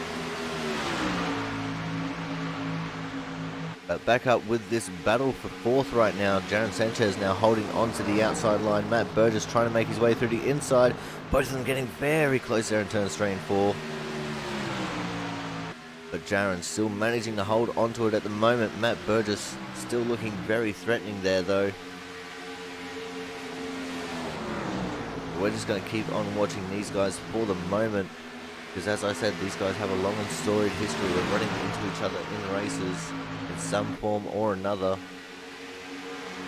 But back up with this battle for 4th right now. Jaron Sanchez now holding on to the outside line. Matt Burgess trying to make his way through the inside. Both of them getting very close there in turns 3 and 4. But Jaron still managing to hold onto it at the moment. Matt Burgess still looking very threatening there though. We're just going to keep on watching these guys for the moment, because as I said, these guys have a long and storied history of running into each other in races in some form or another.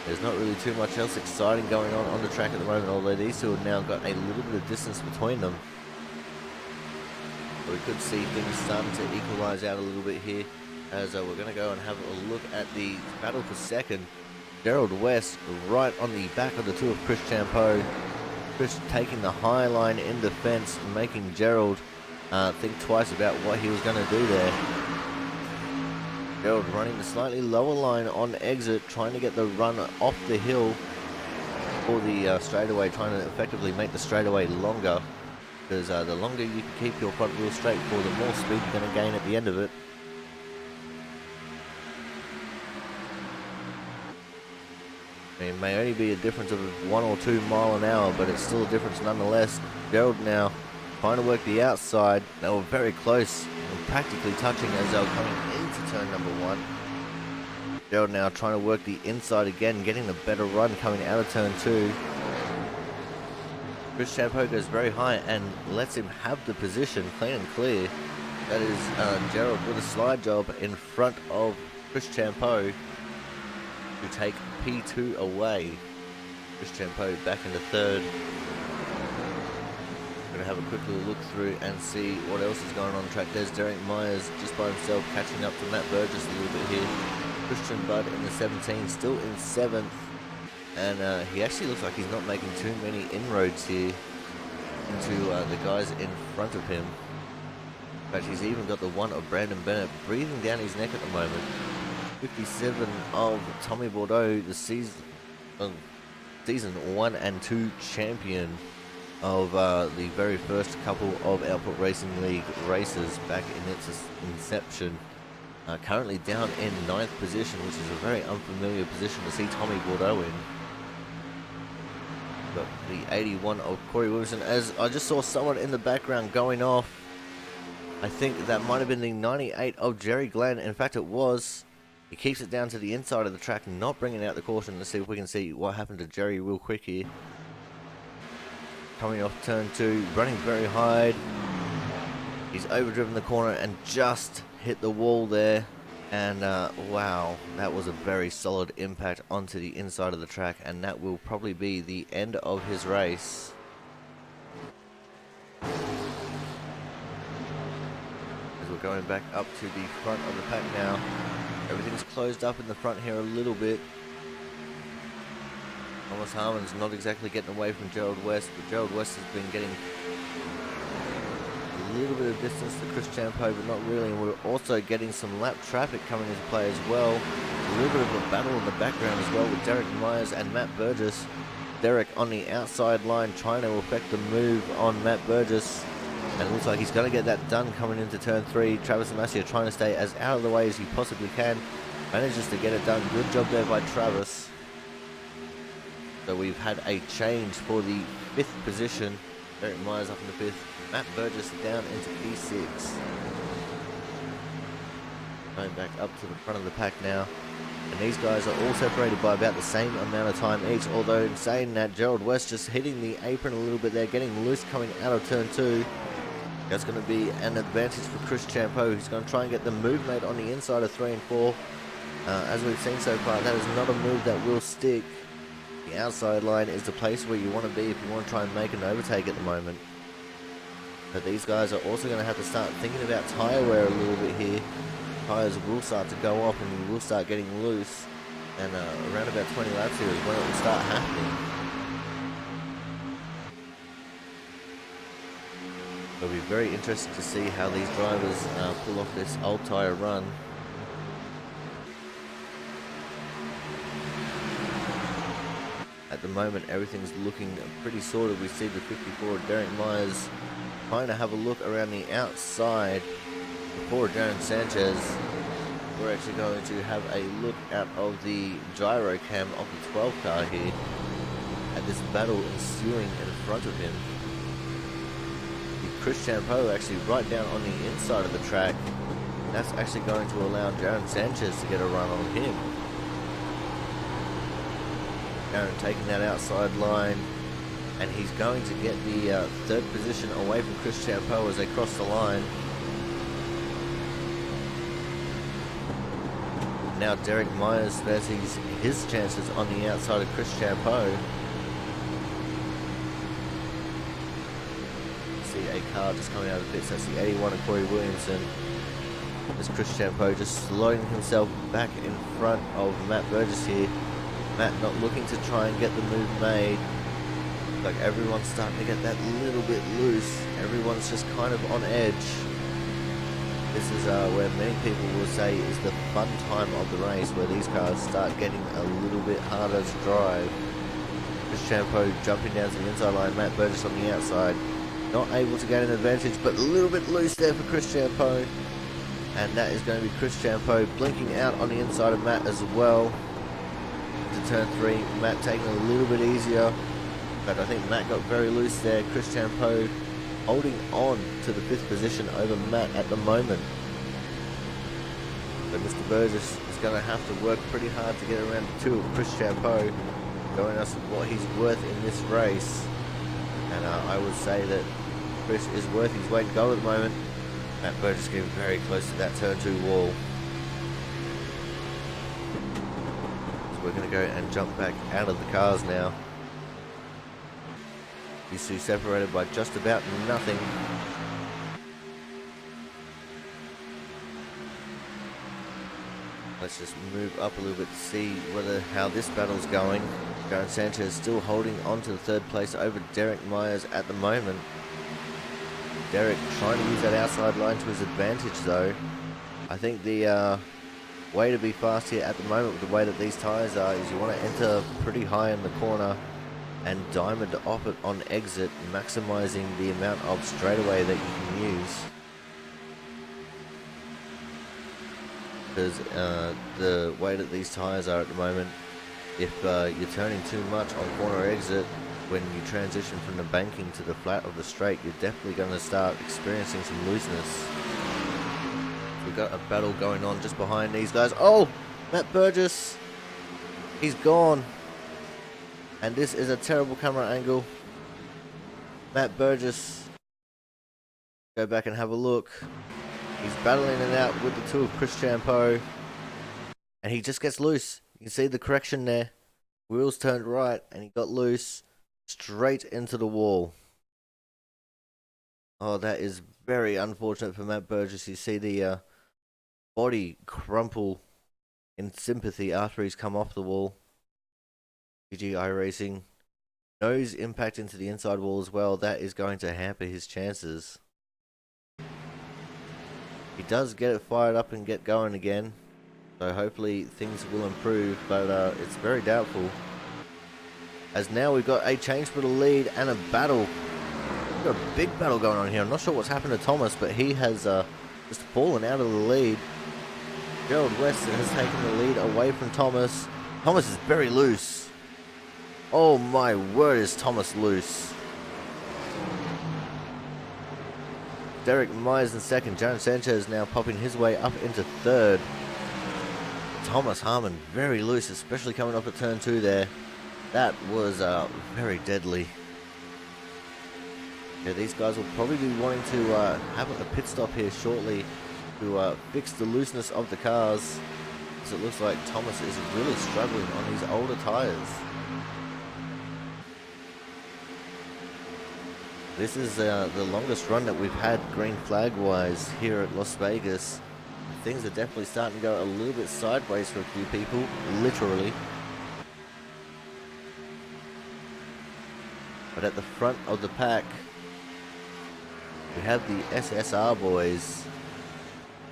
There's not really too much else exciting going on the track at the moment, although these two have now got a little bit of distance between them. So we could see things starting to equalise out a little bit here, as we're going to go and have a look at the battle for 2nd. Gerald West right on the back of the 2 of Chris Champeau. Chris taking the high line in defence, making Gerald think twice about what he was going to do there. Gerald running the slightly lower line on exit, trying to get the run off the hill for the straightaway, trying to effectively make the straightaway longer, because the longer you can keep your front wheel straight for, the more speed you're going to gain at the end of it. I mean, it may only be a difference of 1 or 2 miles an hour, but it's still a difference nonetheless. Gerald now trying to work the outside. They were very close and practically touching as they were coming into turn number 1. Gerald now trying to work the inside again, getting a better run coming out of turn 2. Chris Champeau goes very high and lets him have the position clean and clear. That is Gerald with a slide job in front of Chris Champeau to take P2 away. Chris Champeau back into third. Going to have a quick little look through and see what else is going on the track. There's Derek Myers just by himself catching up to Matt Burgess a little bit here. Christian Budd in the 17, still in 7th. And he actually looks like he's not making too many inroads here into the guys in front of him. In fact, he's even got the one of Brandon Bennett breathing down his neck at the moment. 57 of Tommy Bordeaux, the season 1 and 2 champion of the very first couple of Output Racing League races back in its inception. Currently down in 9th position, which is a very unfamiliar position to see Tommy Bordeaux in. Got the 81 of Corey Williamson, as I just saw someone in the background going off. I think that might have been the 98 of Jerry Glenn. In fact, it was. He keeps it down to the inside of the track, not bringing out the caution. Let's see if we can see what happened to Jerry real quick here. Coming off turn 2, running very high. He's overdriven the corner and just hit the wall there. And wow, that was a very solid impact onto the inside of the track, and that will probably be the end of his race. As we're going back up to the front of the pack now. Everything's closed up in the front here a little bit. Thomas Harmon's not exactly getting away from Gerald West, but Gerald West has been getting a little bit of distance to Chris Champeau, but not really. And we're also getting some lap traffic coming into play as well. A little bit of a battle in the background as well with Derek Myers and Matt Burgess. Derek on the outside line trying to effect the move on Matt Burgess. And it looks like he's going to get that done coming into turn 3. Travis Amasia trying to stay as out of the way as he possibly can. Manages to get it done. Good job there by Travis. So we've had a change for the 5th position. Derek Myers up in the 5th. Matt Burgess down into P6. Going back up to the front of the pack now. And these guys are all separated by about the same amount of time each. Although in saying that, Gerald West just hitting the apron a little bit there. Getting loose coming out of turn 2. That's going to be an advantage for Chris Champeau, who's going to try and get the move made on the inside of 3 and 4. As we've seen so far, that is not a move that will stick. The outside line is the place where you want to be if you want to try and make an overtake at the moment. But these guys are also going to have to start thinking about tyre wear a little bit here. Tyres will start to go off and you will start getting loose. And around about 20 laps here is when it will start happening. It'll be very interesting to see how these drivers pull off this old tyre run. At the moment, everything's looking pretty sorted. We see the 54 of Derek Myers trying to have a look around the outside before Darren Sanchez. We're actually going to have a look out of the gyro cam of the 12 car here at this battle ensuing in front of him. Chris Champeau actually right down on the inside of the track. That's actually going to allow Darren Sanchez to get a run on him. Darren taking that outside line, and he's going to get the 3rd position away from Chris Champeau as they cross the line. Now Derek Myers fancies his chances on the outside of Chris Champeau. See a car just coming out of the pits. That's the 81 of Corey Williamson. As Chris Champeau just slowing himself back in front of Matt Burgess here. Matt not looking to try and get the move made. Like everyone's starting to get that little bit loose. Everyone's just kind of on edge. This is where many people will say is the fun time of the race, where these cars start getting a little bit harder to drive. Chris Champeau jumping down to the inside line, Matt Burgess on the outside. Not able to gain an advantage, but a little bit loose there for Chris Champeau. And that is going to be Chris Champeau blinking out on the inside of Matt as well. To turn 3, Matt taking a little bit easier. But I think Matt got very loose there. Chris Champeau holding on to the 5th position over Matt at the moment. So Mr. Burgess is going to have to work pretty hard to get around the 2 of Chris Champeau, showing us what he's worth in this race. And I would say that Chris is worth his weight in gold at the moment. Matt Burgess getting very close to that turn 2 wall. So we're going to go and jump back out of the cars now. These two separated by just about nothing. Let's just move up a little bit to see how this battle's going. Jaron Sanchez still holding on to the 3rd place over Derek Myers at the moment. Derek trying to use that outside line to his advantage though. I think the way to be fast here at the moment with the way that these tyres are is you want to enter pretty high in the corner and diamond off it on exit, maximizing the amount of straightaway that you can use. Because the way that these tyres are at the moment, if you're turning too much on corner exit, when you transition from the banking to the flat of the straight, you're definitely going to start experiencing some looseness. We've got a battle going on just behind these guys. Oh, Matt Burgess, he's gone. And this is a terrible camera angle. Matt Burgess, go back and have a look. He's battling it out with the 2 of Chris Champeau. And he just gets loose. You can see the correction there. Wheels turned right and he got loose. Straight into the wall. Oh, that is very unfortunate for Matt Burgess. You see the body crumple in sympathy after he's come off the wall. GGI Racing. Nose impact into the inside wall as well. That is going to hamper his chances. He does get it fired up and get going again. So hopefully things will improve, but it's very doubtful. As now we've got a change for the lead and a battle. We've got a big battle going on here. I'm not sure what's happened to Thomas, but he has just fallen out of the lead. Gerald Weston has taken the lead away from Thomas. Thomas is very loose. Oh my word, is Thomas loose. Derek Myers in 2nd. Jaron Sanchez now popping his way up into 3rd. Thomas Harmon very loose, especially coming up at turn 2 there. That was very deadly. Yeah, these guys will probably be wanting to have a pit stop here shortly to fix the looseness of the cars. So it looks like Thomas is really struggling on his older tyres. This is the longest run that we've had green flag wise here at Las Vegas. Things are definitely starting to go a little bit sideways for a few people, literally. But at the front of the pack, we have the SSR boys,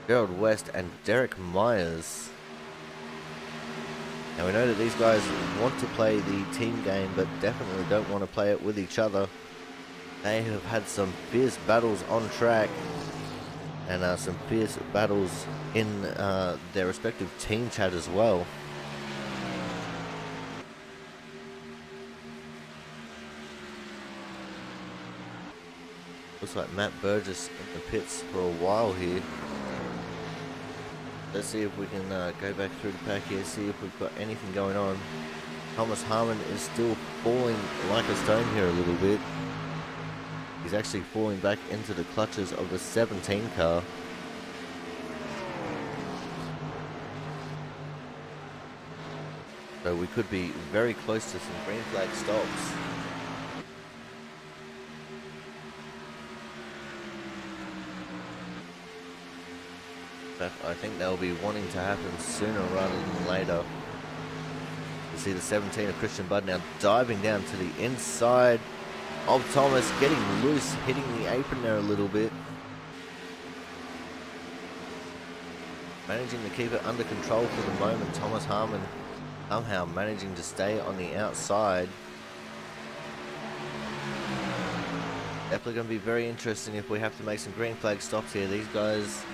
Gerald West and Derek Myers. Now we know that these guys want to play the team game, but definitely don't want to play it with each other. They have had some fierce battles on track and some fierce battles in their respective team chat as well. Looks like Matt Burgess in the pits for a while here. Let's see if we can go back through the pack here, see if we've got anything going on. Thomas Harmon is still falling like a stone here a little bit. He's actually falling back into the clutches of the 17 car. So we could be very close to some green flag stops. But I think they'll be wanting to happen sooner rather than later. You see the 17 of Christian Budd now diving down to the inside of Thomas, getting loose, hitting the apron there a little bit. managing to keep it under control for the moment. Thomas Harmon somehow managing to stay on the outside. Definitely going to be very interesting if we have to make some green flag stops here. These guys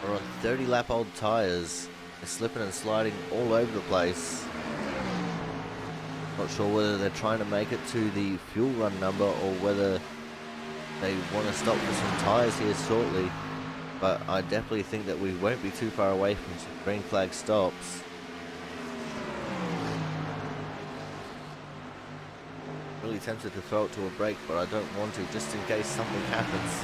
are on 30 lap old tyres. They're slipping and sliding all over the place. Not sure whether they're trying to make it to the fuel run number or whether they want to stop for some tyres here shortly. But I definitely think that we won't be too far away from some green flag stops. Really tempted to throw it to a break, but I don't want to, just in case something happens.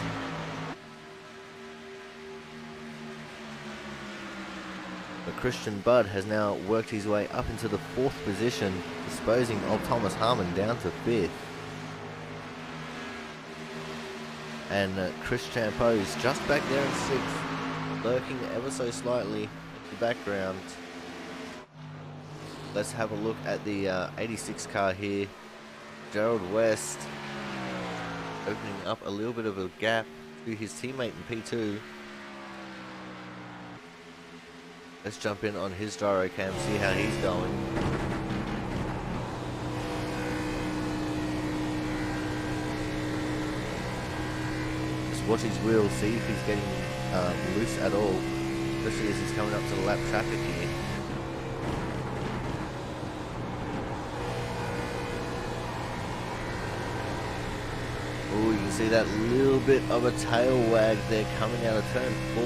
But Christian Budd has now worked his way up into the 4th position, disposing of Thomas Harmon down to 5th. And Chris Champeau is just back there in 6th, lurking ever so slightly in the background. Let's have a look at the 86 car here. Gerald West opening up a little bit of a gap to his teammate in P2. Let's jump in on his gyro cam, see how he's going. Just watch his wheels, see if he's getting loose at all, especially as he's coming up to the lap traffic here. Oh, you can see that little bit of a tail wag there coming out of turn 4.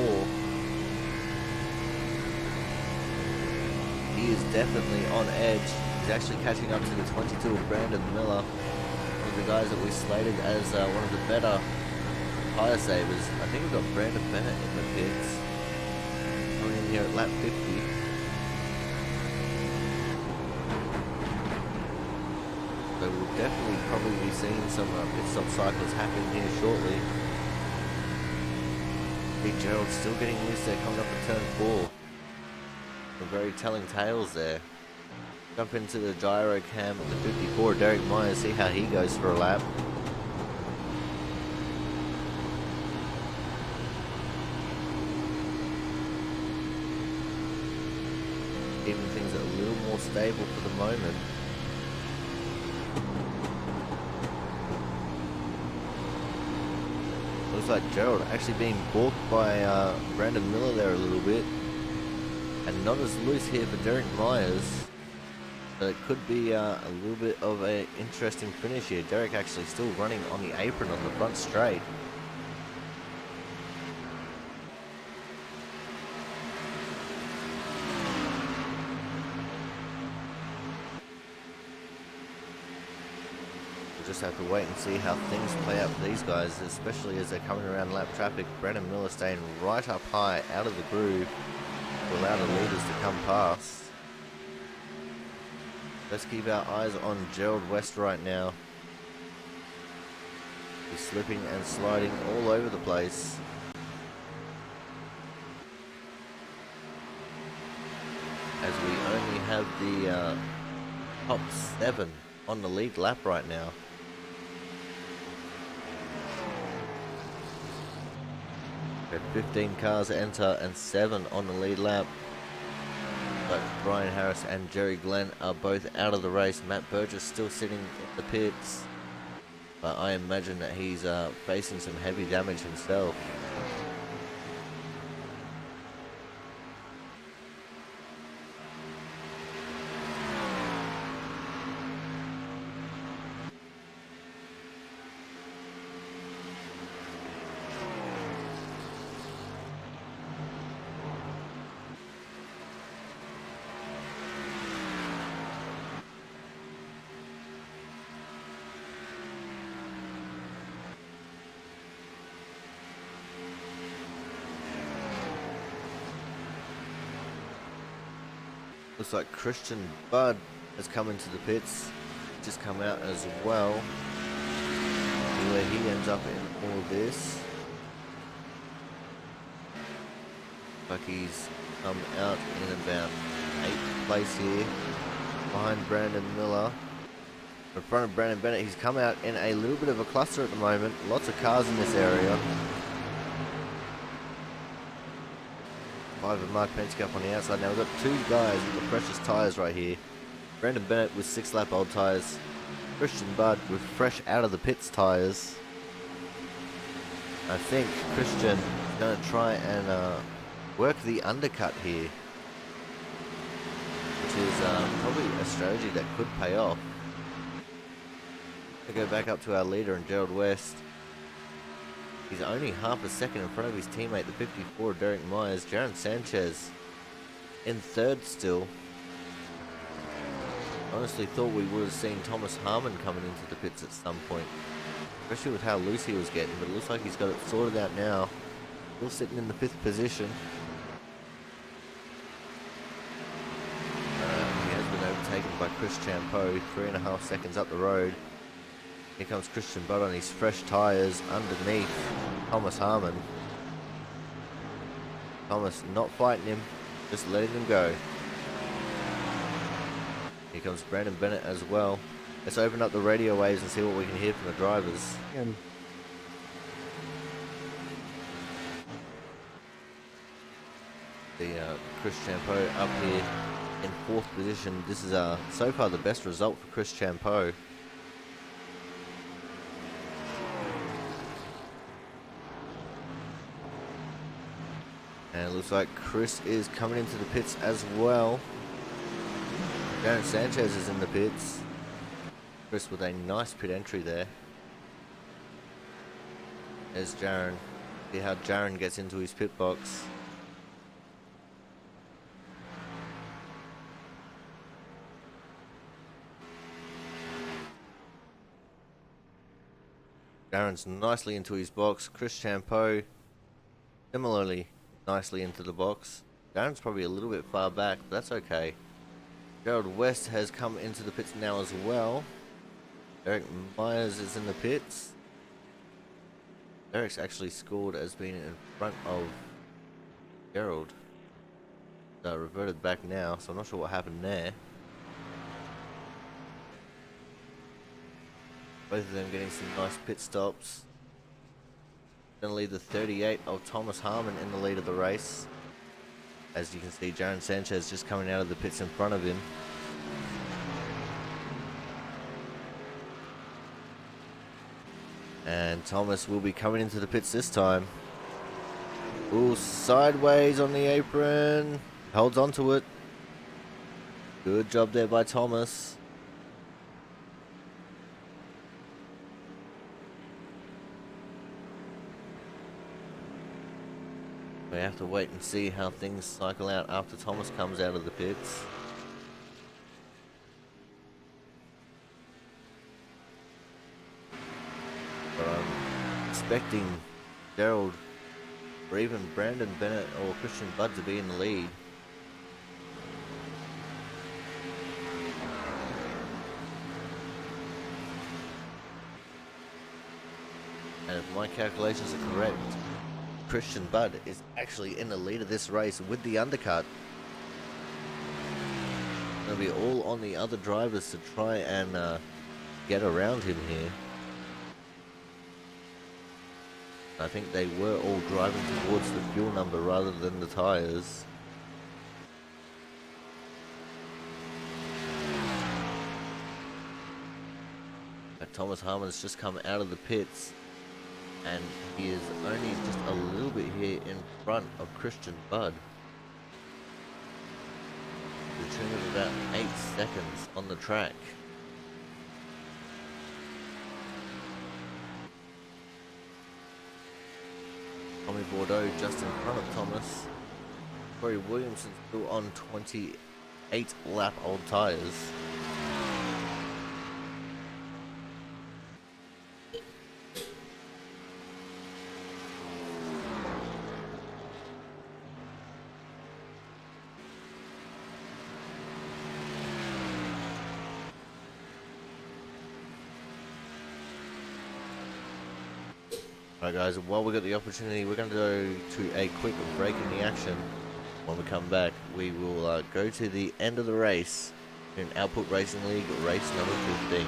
He is definitely on edge. He's actually catching up to the 22 of Brandon Miller, one of the guys that we slated as one of the better tyre savers. I think we've got Brandon Bennett in the pits, coming in here at lap 50. So we'll definitely probably be seeing some pit stop cycles happening here shortly. Big Gerald still getting loose there coming up at turn 4. Some very telling tales there. Jump into the gyro cam at the 54, Derek Myers, see how he goes for a lap. Keeping things a little more stable for the moment. Looks like Gerald actually being balked by Brandon Miller there a little bit. And not as loose here for Derek Myers. So it could be a little bit of an interesting finish here. Derek actually still running on the apron on the front straight. We'll just have to wait and see how things play out for these guys, especially as they're coming around lap traffic. Brandon Miller staying right up high, out of the groove, to allow the leaders to come past. Let's keep our eyes on Gerald West right now. He's slipping and sliding all over the place. As we only have the top 7 on the lead lap right now. We have 15 cars enter and 7 on the lead lap. But Brian Harris and Jerry Glenn are both out of the race. Matt Burgess still sitting in the pits. But I imagine that he's facing some heavy damage himself. Looks like Christian Budd has come into the pits, just come out as well. See where he ends up in all of this. Like he's come out in about 8th place here, behind Brandon Miller. In front of Brandon Bennett, he's come out in a little bit of a cluster at the moment. Lots of cars in this area. 5 of Mark Penske up on the outside. Now we've got 2 guys with the freshest tyres right here. Brandon Bennett with 6-lap old tyres. Christian Budd with fresh out of the pits tyres. I think Christian is going to try and work the undercut here, which is probably a strategy that could pay off. We go back up to our leader in Gerald West. He's only half a second in front of his teammate, the 54, Derek Myers. Jaron Sanchez in third still. Honestly thought we would have seen Thomas Harmon coming into the pits at some point, especially with how loose he was getting, but it looks like he's got it sorted out now. Still sitting in the 5th position. He has been overtaken by Chris Champeau, 3.5 seconds up the road. Here comes Christian Budd on his fresh tyres underneath Thomas Harmon. Thomas not fighting him, just letting him go. Here comes Brandon Bennett as well. Let's open up the radio waves and see what we can hear from the drivers. Chris Champeau up here in 4th position. This is so far the best result for Chris Champeau. And it looks like Chris is coming into the pits as well. Jaron Sanchez is in the pits. Chris with a nice pit entry there. There's Jaron. See how Jaron gets into his pit box. Jaron's nicely into his box. Chris Champeau similarly nicely into the box. Jaron's probably a little bit far back, but that's okay. Gerald West has come into the pits now as well. Derek Myers is in the pits. Derek's actually scored as being in front of Gerald. Reverted back now, so I'm not sure what happened there. Both of them getting some nice pit stops. Gonna leave the 38 of Thomas Harmon in the lead of the race. As you can see, Jaron Sanchez just coming out of the pits in front of him. And Thomas will be coming into the pits this time. Ooh, sideways on the apron. Holds onto it. Good job there by Thomas. We have to wait and see how things cycle out after Thomas comes out of the pits. But I'm expecting Gerald or even Brandon Bennett or Christian Budd to be in the lead. And if my calculations are correct, Christian Budd is actually in the lead of this race with the undercut. It'll be all on the other drivers to try and get around him here. I think they were all driving towards the fuel number rather than the tires. Thomas Harmon's just come out of the pits. And he is only just a little bit here in front of Christian Budd. The tune of about 8 seconds on the track. Tommy Bordeaux just in front of Thomas. Corey Williamson still on 28 lap old tyres. Alright guys, while we got the opportunity, we're going to go to a quick break in the action. When we come back, we will go to the end of the race in Output Racing League, race number 15.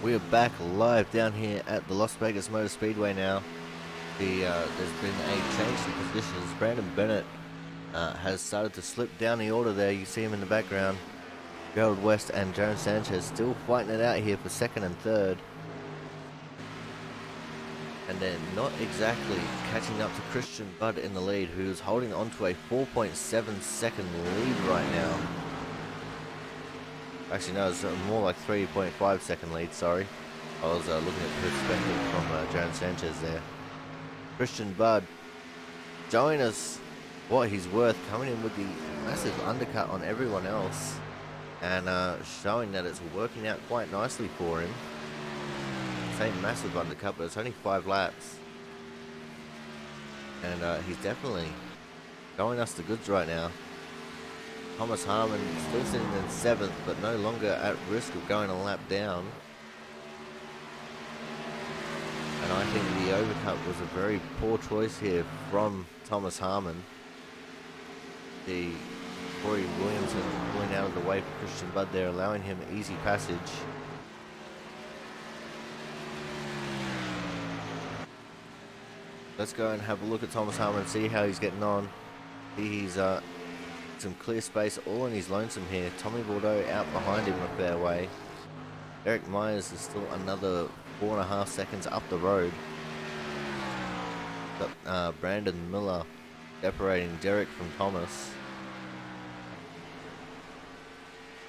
We are back live down here at the Las Vegas Motor Speedway now. There's been a change in positions. Brandon Bennett has started to slip down the order there. You see him in the background. Gerald West and Jaron Sanchez still fighting it out here for second and third. And they're not exactly catching up to Christian Budd in the lead, who's holding on to a 4.7 second lead right now. Actually, no, it's more like 3.5 second lead, sorry. I was looking at the perspective from Jaron Sanchez there. Christian Budd showing us what he's worth, coming in with the massive undercut on everyone else, and showing that it's working out quite nicely for him. Same massive undercut, but it's only 5 laps. And he's definitely showing us the goods right now. Thomas Harmon still sitting in 7th, but no longer at risk of going a lap down. And I think the overcut was a very poor choice here from Thomas Harmon. The Corey Williamson pulling out of the way for Christian Budd there, allowing him easy passage. Let's go and have a look at Thomas Harmon and see how he's getting on. He's some clear space all on his lonesome here. Tommy Bordeaux out behind him a fair way. Eric Myers is still another 4.5 seconds up the road. Got Brandon Miller separating Derek from Thomas.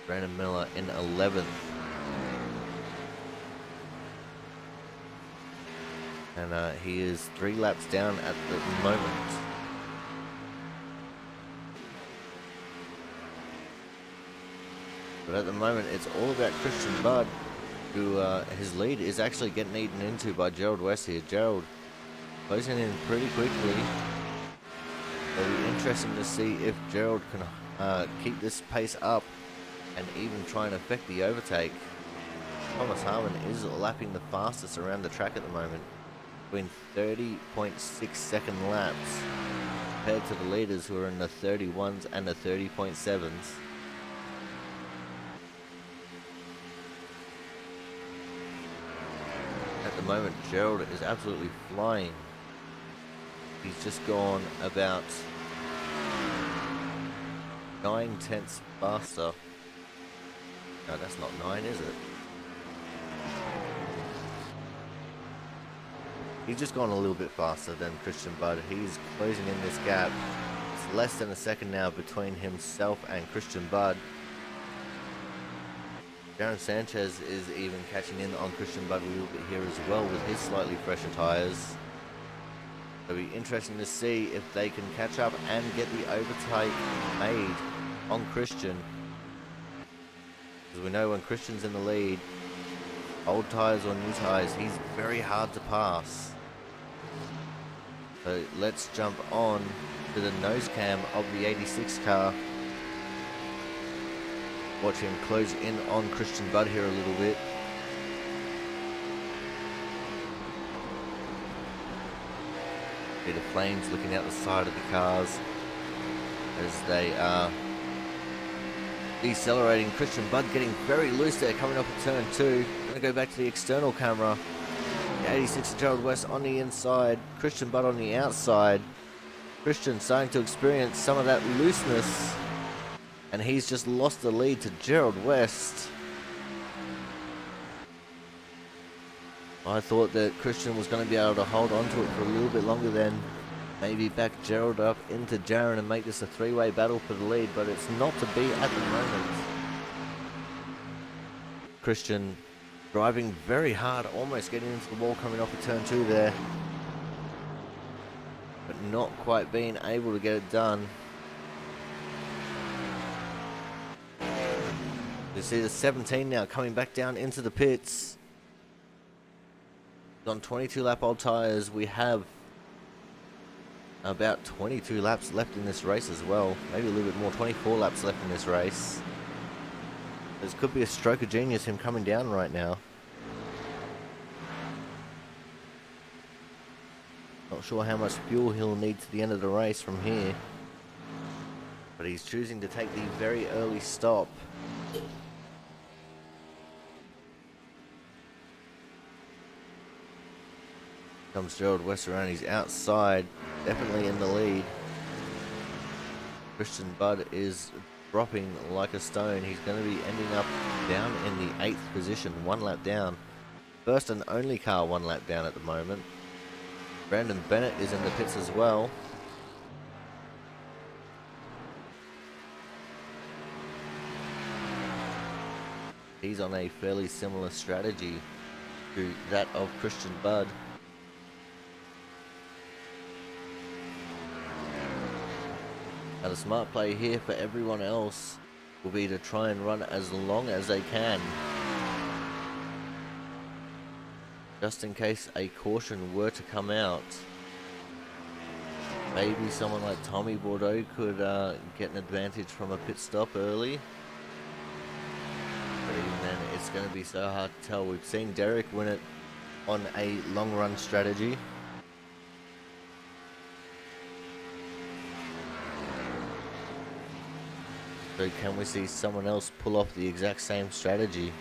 Brandon Miller in 11th. And he is 3 laps down at the moment. But at the moment, it's all about Christian Budd, who his lead is actually getting eaten into by Gerald West here. Gerald closing in pretty quickly. It'll be interesting to see if Gerald can keep this pace up and even try and affect the overtake. Thomas Harmon is lapping the fastest around the track at the moment, between 30.6 second laps compared to the leaders who are in the 31s and the 30.7s. At the moment, Gerald is absolutely flying. He's just gone about 9/10 faster. No, that's not 9, is it? He's just gone a little bit faster than Christian Budd. He's closing in this gap. It's less than a second now between himself and Christian Budd. Jaron Sanchez is even catching in on Christian Budd a little bit here as well with his slightly fresher tyres. It'll be interesting to see if they can catch up and get the overtake made on Christian. Because we know when Christian's in the lead, old tyres or new tyres, he's very hard to pass. So let's jump on to the nose cam of the 86 car. Watch him close in on Christian Budd here a little bit. See the flames looking out the side of the cars as they are decelerating. Christian Budd getting very loose there coming up at turn 2. Gonna go back to the external camera. The 86 Gerald West on the inside, Christian Budd on the outside. Christian starting to experience some of that looseness, and he's just lost the lead to Gerald West. I thought that Christian was going to be able to hold on to it for a little bit longer, then maybe back Gerald up into Jaron and make this a 3-way battle for the lead, but it's not to be at the moment. Christian driving very hard, almost getting into the wall coming off of turn 2 there, but not quite being able to get it done. You see the 17 now coming back down into the pits. On 22 lap old tyres, we have about 22 laps left in this race as well. Maybe a little bit more, 24 laps left in this race. This could be a stroke of genius, him coming down right now. Not sure how much fuel he'll need to the end of the race from here. But he's choosing to take the very early stop. Comes Gerald West around, he's outside, definitely in the lead. Christian Budd is dropping like a stone. He's going to be ending up down in the 8th position, 1 lap down. First and only car 1 lap down at the moment. Brandon Bennett is in the pits as well. He's on a fairly similar strategy to that of Christian Budd. Now the smart play here for everyone else will be to try and run as long as they can, just in case a caution were to come out. Maybe someone like Tommy Bordeaux could get an advantage from a pit stop early. But even then, it's going to be so hard to tell. We've seen Derek win it on a long run strategy. So can we see someone else pull off the exact same strategy?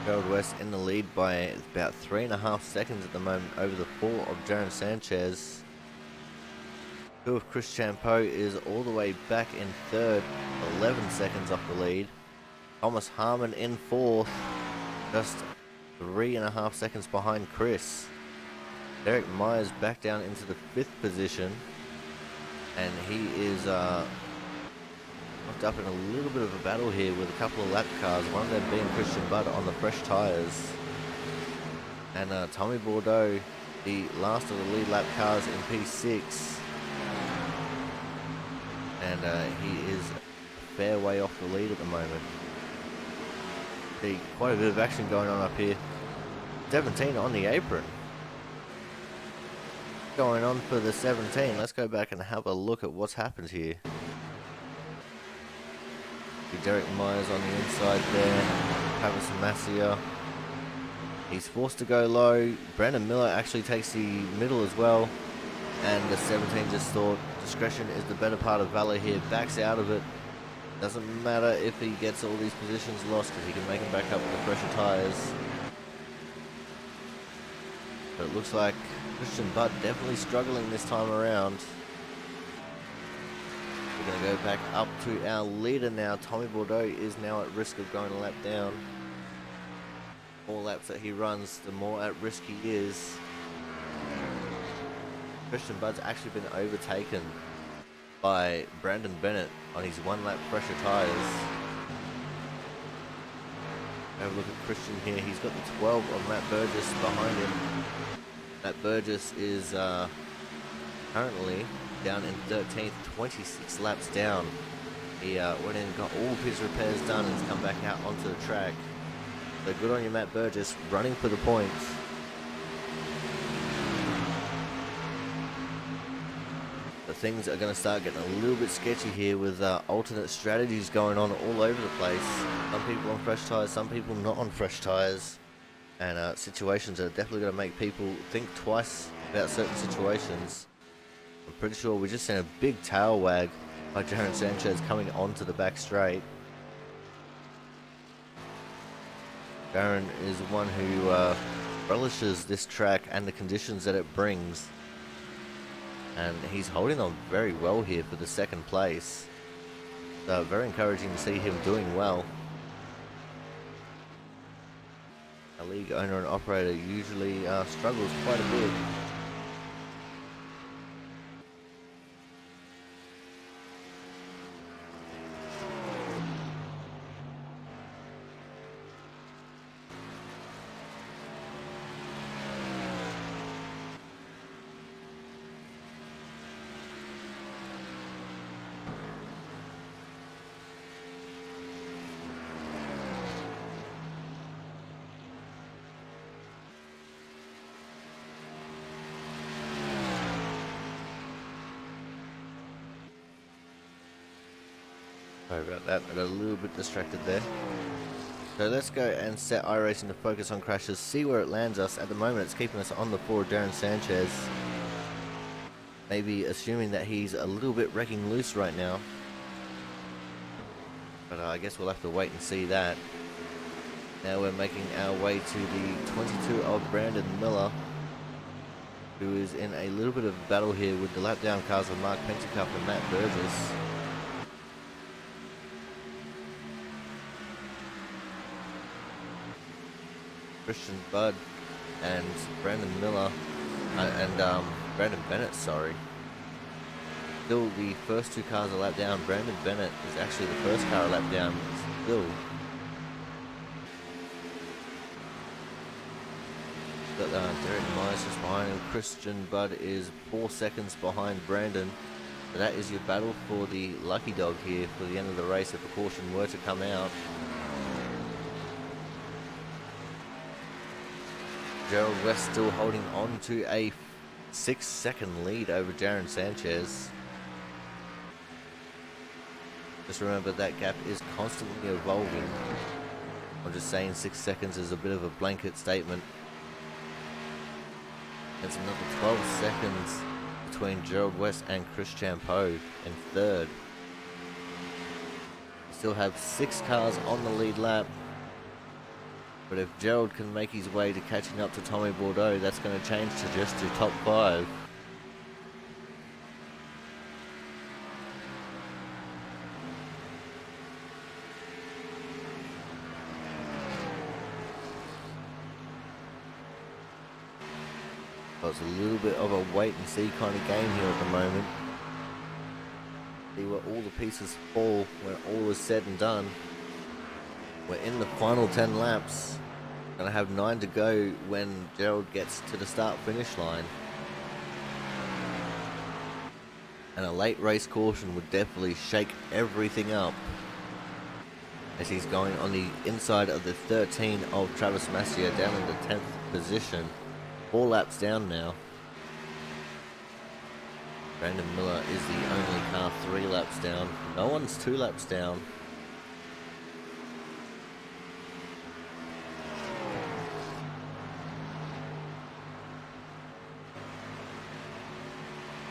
Gerald West in the lead by about 3.5 seconds at the moment over the 4 of Jaron Sanchez. 2 of Chris Champeau is all the way back in 3rd, 11 seconds off the lead. Thomas Harmon in 4th, just 3.5 seconds behind Chris. Derek Myers back down into the 5th position, and he is locked up in a little bit of a battle here with a couple of lap cars, one of them being Christian Budd on the fresh tyres. And Tommy Bordeaux, the last of the lead lap cars in P6. And he is a fair way off the lead at the moment. See, quite a bit of action going on up here. 17 on the apron. Going on for the 17. Let's go back and have a look at what's happened here. Derek Myers on the inside there. Travis Massier. He's forced to go low. Brandon Miller actually takes the middle as well. And the 17 just thought discretion is the better part of valor here. Backs out of it. Doesn't matter if he gets all these positions lost because he can make them back up with the fresher tyres. But it looks like Christian Budd definitely struggling this time around. We're going to go back up to our leader now. Tommy Bordeaux is now at risk of going a lap down. The more laps that he runs, the more at risk he is. Christian Budd's actually been overtaken by Brandon Bennett on his 1 lap fresher tyres. Have a look at Christian here. He's got the 12 of Matt Burgess behind him. Matt Burgess is currently down in 13th, 26 laps down. He went in and got all of his repairs done and has come back out onto the track. So good on you, Matt Burgess, running for the points. But things are going to start getting a little bit sketchy here with alternate strategies going on all over the place. Some people on fresh tyres, some people not on fresh tyres. And situations that are definitely going to make people think twice about certain situations. I'm pretty sure we just seen a big tail wag by Jaron Sanchez coming onto the back straight. Jaron is one who relishes this track and the conditions that it brings. And he's holding on very well here for the 2nd place. So very encouraging to see him doing well. A league owner and operator usually struggles quite a bit. Sorry about that, I got a little bit distracted there. So let's go and set iRacing to focus on crashes, see where it lands us. At the moment it's keeping us on the floor of Darren Sanchez. Maybe assuming that he's a little bit wrecking loose right now. But I guess we'll have to wait and see that. Now we're making our way to the 22 of Brandon Miller, who is in a little bit of a battle here with the lap down cars of Mark Pentecup and Matt Burgess. Christian Budd and Brandon Miller, Brandon Bennett, sorry. Still the first two cars a lap down. Brandon Bennett is actually the first car a lap down. Still. Got Derek Myers just behind him. Christian Budd is 4 seconds behind Brandon. So that is your battle for the lucky dog here for the end of the race if a caution were to come out. Gerald West still holding on to a 6-second lead over Darren Sanchez. Just remember that gap is constantly evolving. I'm just saying 6 seconds is a bit of a blanket statement. It's another 12 seconds between Gerald West and Chris Champeau in third. We still have 6 cars on the lead lap. But if Gerald can make his way to catching up to Tommy Bordeaux, that's going to change to just the top 5. So it's a little bit of a wait and see kind of game here at the moment. See where all the pieces fall when all is said and done. We're in the final 10 laps. Gonna have 9 to go when Gerald gets to the start-finish line. And a late race caution would definitely shake everything up, as he's going on the inside of the 13 of Travis Massier down in the 10th position. 4 laps down now. Brandon Miller is the only car 3 laps down. No one's 2 laps down.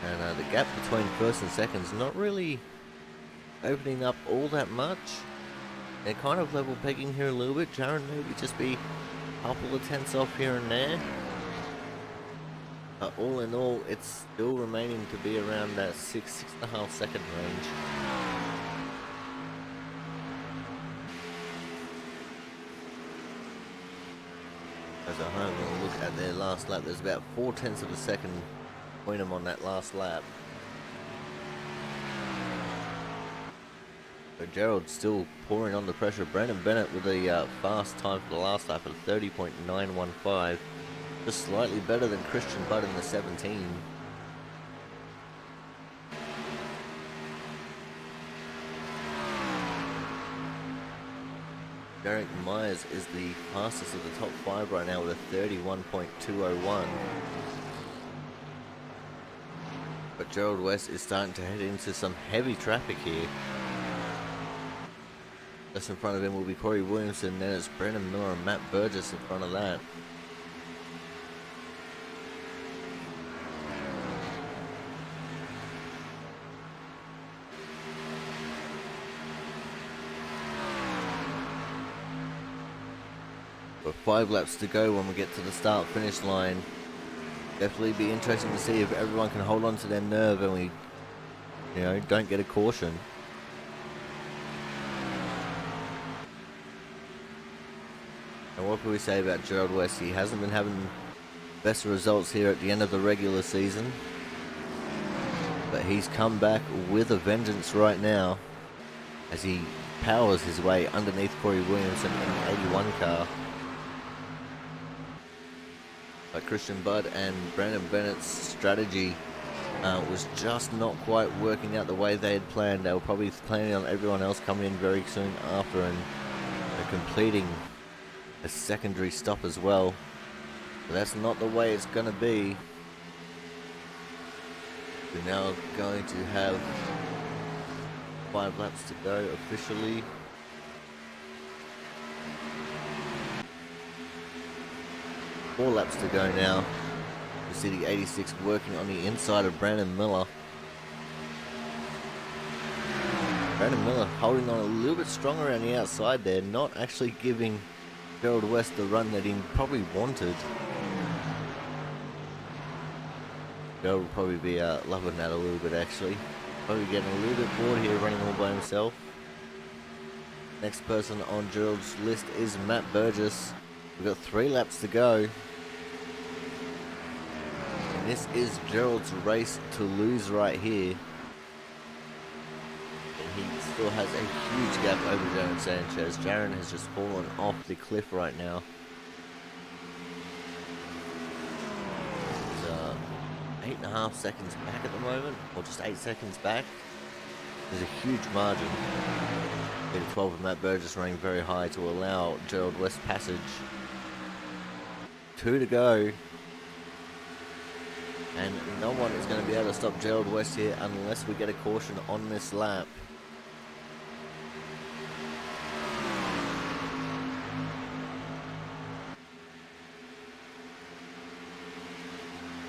And the gap between first and second is not really opening up all that much. They're kind of level pegging here a little bit. Jaron maybe just be a couple of tenths off here and there. But all in all, it's still remaining to be around that 6.5 second range. As I have a look at their last lap, there's about 4 tenths of a second between them on that last lap. So Gerald's still pouring on the pressure. Brandon Bennett with a fast time for the last lap of 30.915. Just slightly better than Christian Budd in the 17. Derek Myers is the fastest of the top 5 right now with a 31.201. But Gerald West is starting to head into some heavy traffic here. Just in front of him will be Corey Williamson, then it's Brandon Miller and Matt Burgess in front of that. Got 5 laps to go when we get to the start-finish line. Definitely be interesting to see if everyone can hold on to their nerve and we, don't get a caution. And what can we say about Gerald West? He hasn't been having best results here at the end of the regular season, but he's come back with a vengeance right now as he powers his way underneath Corey Williamson in the 81 car. But Christian Budd and Brandon Bennett's strategy was just not quite working out the way they had planned. They were probably planning on everyone else coming in very soon after and completing a secondary stop as well. But that's not the way it's going to be. We're now going to have 5 laps to go officially. 4 laps to go now. We see the 86 working on the inside of Brandon Miller. Brandon Miller holding on a little bit stronger around the outside there, not actually giving Gerald West the run that he probably wanted. Gerald will probably be loving that a little bit actually. Probably getting a little bit bored here running all by himself. Next person on Gerald's list is Matt Burgess. We've got 3 laps to go. And this is Gerald's race to lose right here. And he still has a huge gap over Jaron Sanchez. Jaron has just fallen off the cliff right now. He's 8.5 seconds back at the moment, or just 8 seconds back. There's a huge margin. Leader 12 of Matt Burgess running very high to allow Gerald West passage. 2 to go. And no one is going to be able to stop Gerald West here unless we get a caution on this lap.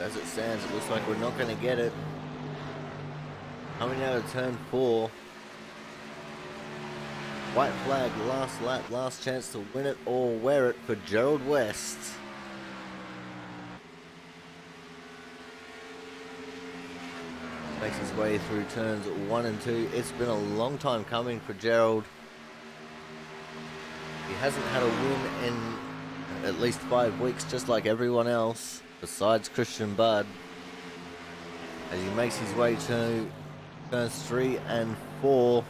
As it stands, it looks like we're not going to get it. Coming out of turn 4. White flag, last lap, last chance to win it or wear it for Gerald West. Makes his way through turns 1 and 2. It's been a long time coming for Gerald. He hasn't had a win in at least 5 weeks, just like everyone else, besides Christian Budd. As he makes his way to turns 3 and 4.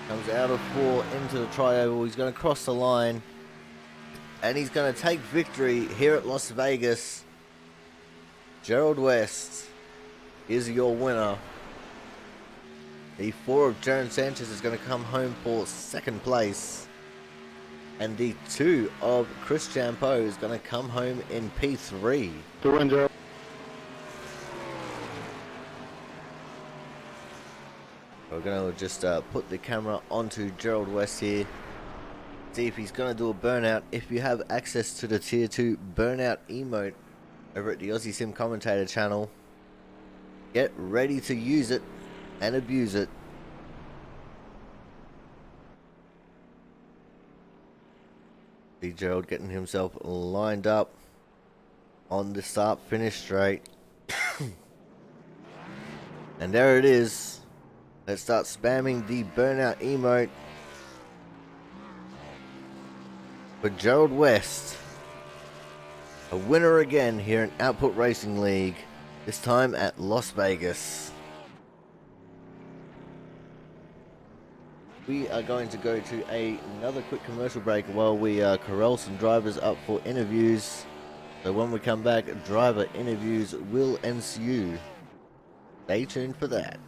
Comes out of 4 into the tri-oval. He's going to cross the line. And he's going to take victory here at Las Vegas. Gerald West is your winner. The 4 of Jaron Sanchez is going to come home for 2nd place. And the 2 of Chris Champeau is going to come home in P3. To win, Gerald. We're going to just put the camera onto Gerald West here. See if he's going to do a burnout. If you have access to the tier 2 burnout emote over at the Aussie Sim Commentator channel, get ready to use it and abuse it. See Gerald getting himself lined up on the start finish straight. And there it is. Let's start spamming the burnout emote for Gerald West. A winner again here in Output Racing League, this time at Las Vegas. We are going to go to another quick commercial break while we corral some drivers up for interviews. So when we come back, driver interviews will ensue. Stay tuned for that.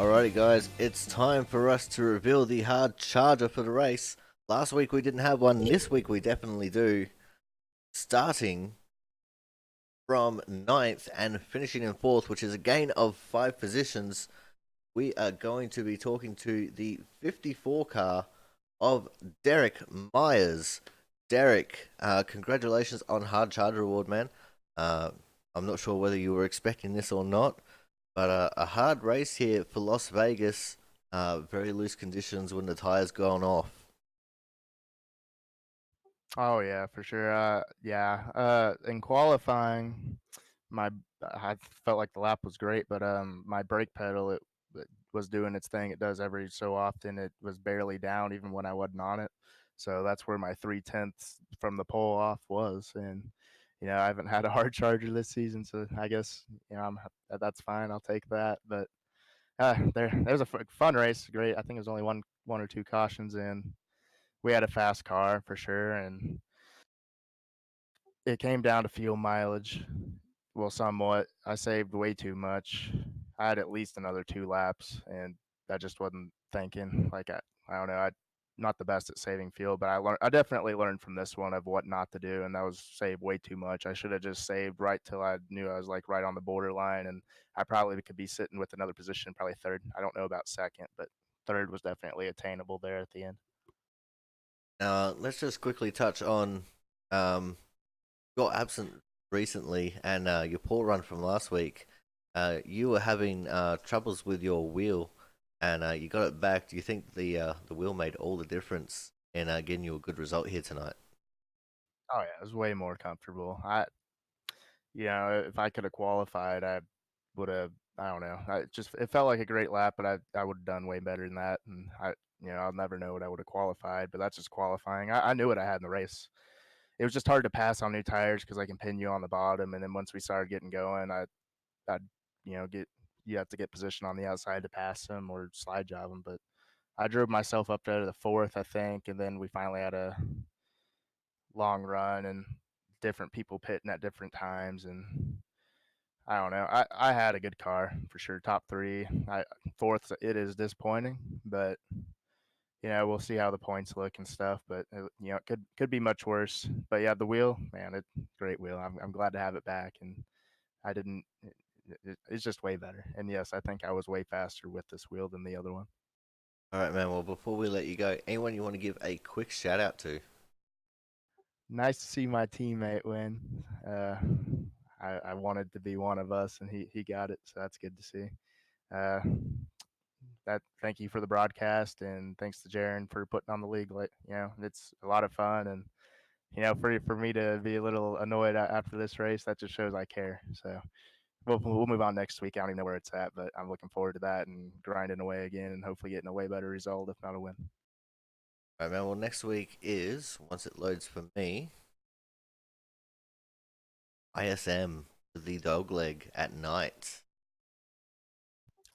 Alrighty, guys, it's time for us to reveal the hard charger for the race. Last week we didn't have one, this week we definitely do. Starting from 9th and finishing in 4th, which is a gain of 5 positions, we are going to be talking to the 54 car of Derek Myers. Derek, congratulations on Hard Charger Award, man. I'm not sure whether you were expecting this or not, but a hard race here for Las Vegas. Very loose conditions when the tires gone off. Oh yeah, for sure. Yeah. In qualifying, my I felt like the lap was great, but my brake pedal it was doing its thing. It does every so often. It was barely down even when I wasn't on it. So that's where my 3/10 from the pole off was, and I haven't had a hard charger this season, so I guess that's fine. I'll take that. But there's a fun race. Great. I think it was only one or two cautions in. We had a fast car for sure, and it came down to fuel mileage. Well, somewhat. I saved way too much. I had at least another 2 laps, and I just wasn't thinking. Like I don't know. I not the best at saving fuel, but I definitely learned from this one of what not to do, and that was save way too much. I should have just saved right till I knew I was like right on the borderline, and I probably could be sitting with another position, probably third. I don't know about second, but third was definitely attainable there at the end. Let's just quickly touch on um, got absent recently and your poor run from last week. You were having troubles with your wheel, and you got it back. Do you think the wheel made all the difference in getting you a good result here tonight? Oh yeah, it was way more comfortable. If I could have qualified, I would have. I don't know. It felt like a great lap, but I would have done way better than that. And I'll never know what I would have qualified. But that's just qualifying. I knew what I had in the race. It was just hard to pass on new tires because I can pin you on the bottom, and then once we started getting going, I'd get you have to get position on the outside to pass them or slide job them. But I drove myself up there to the fourth, I think, and then we finally had a long run and different people pitting at different times, and I don't know. I had a good car for sure, top three. Fourth, it is disappointing, but we'll see how the points look and stuff. But it could be much worse. But yeah, the wheel, man, great wheel. I'm glad to have it back, and I didn't. It's just way better. And yes, I think I was way faster with this wheel than the other one. All right, man. Well, before we let you go, anyone you want to give a quick shout out to? Nice to see my teammate win. I wanted to be one of us, and he got it, so that's good to see. Uh, that thank you for the broadcast, and thanks to Jaron for putting on the league. It's a lot of fun, and for me to be a little annoyed after this race, that just shows I care. So we'll move on next week. I don't even know where it's at, but I'm looking forward to that and grinding away again, and hopefully getting a way better result, if not a win. All right, man. Well, next week is, once it loads for me, ISM, the dog leg at night.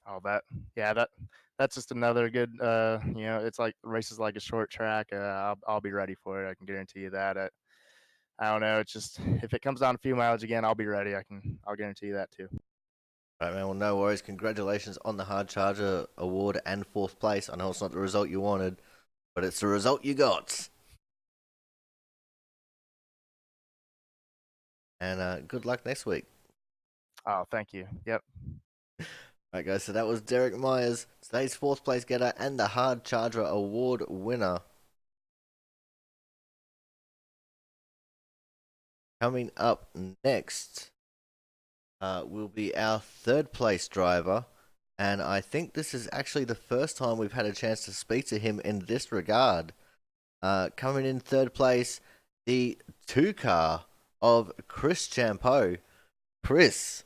Oh, that's just another good. It's like races like a short track. I'll be ready for it. I can guarantee you that. I don't know. It's just if it comes down to few miles again, I'll be ready. I'll guarantee you that too. All right, man. Well, no worries. Congratulations on the Hard Charger Award and 4th place. I know it's not the result you wanted, but it's the result you got. And good luck next week. Oh, thank you. Yep. All right, guys. So that was Derek Myers, today's 4th place getter and the Hard Charger Award winner. Coming up next will be our 3rd place driver. And I think this is actually the first time we've had a chance to speak to him in this regard. Coming in 3rd place, the 2 car of Chris Champeau. Chris,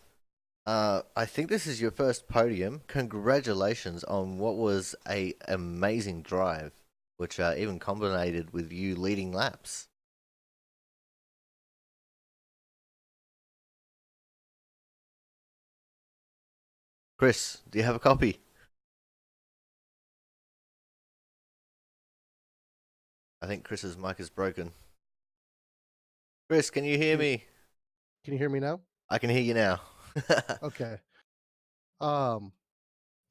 I think this is your first podium. Congratulations on what was a amazing drive, which even combinated with you leading laps. Chris, do you have a copy? I think Chris's mic is broken. Chris, can you hear me? Can you hear me now? I can hear you now. Okay. Um,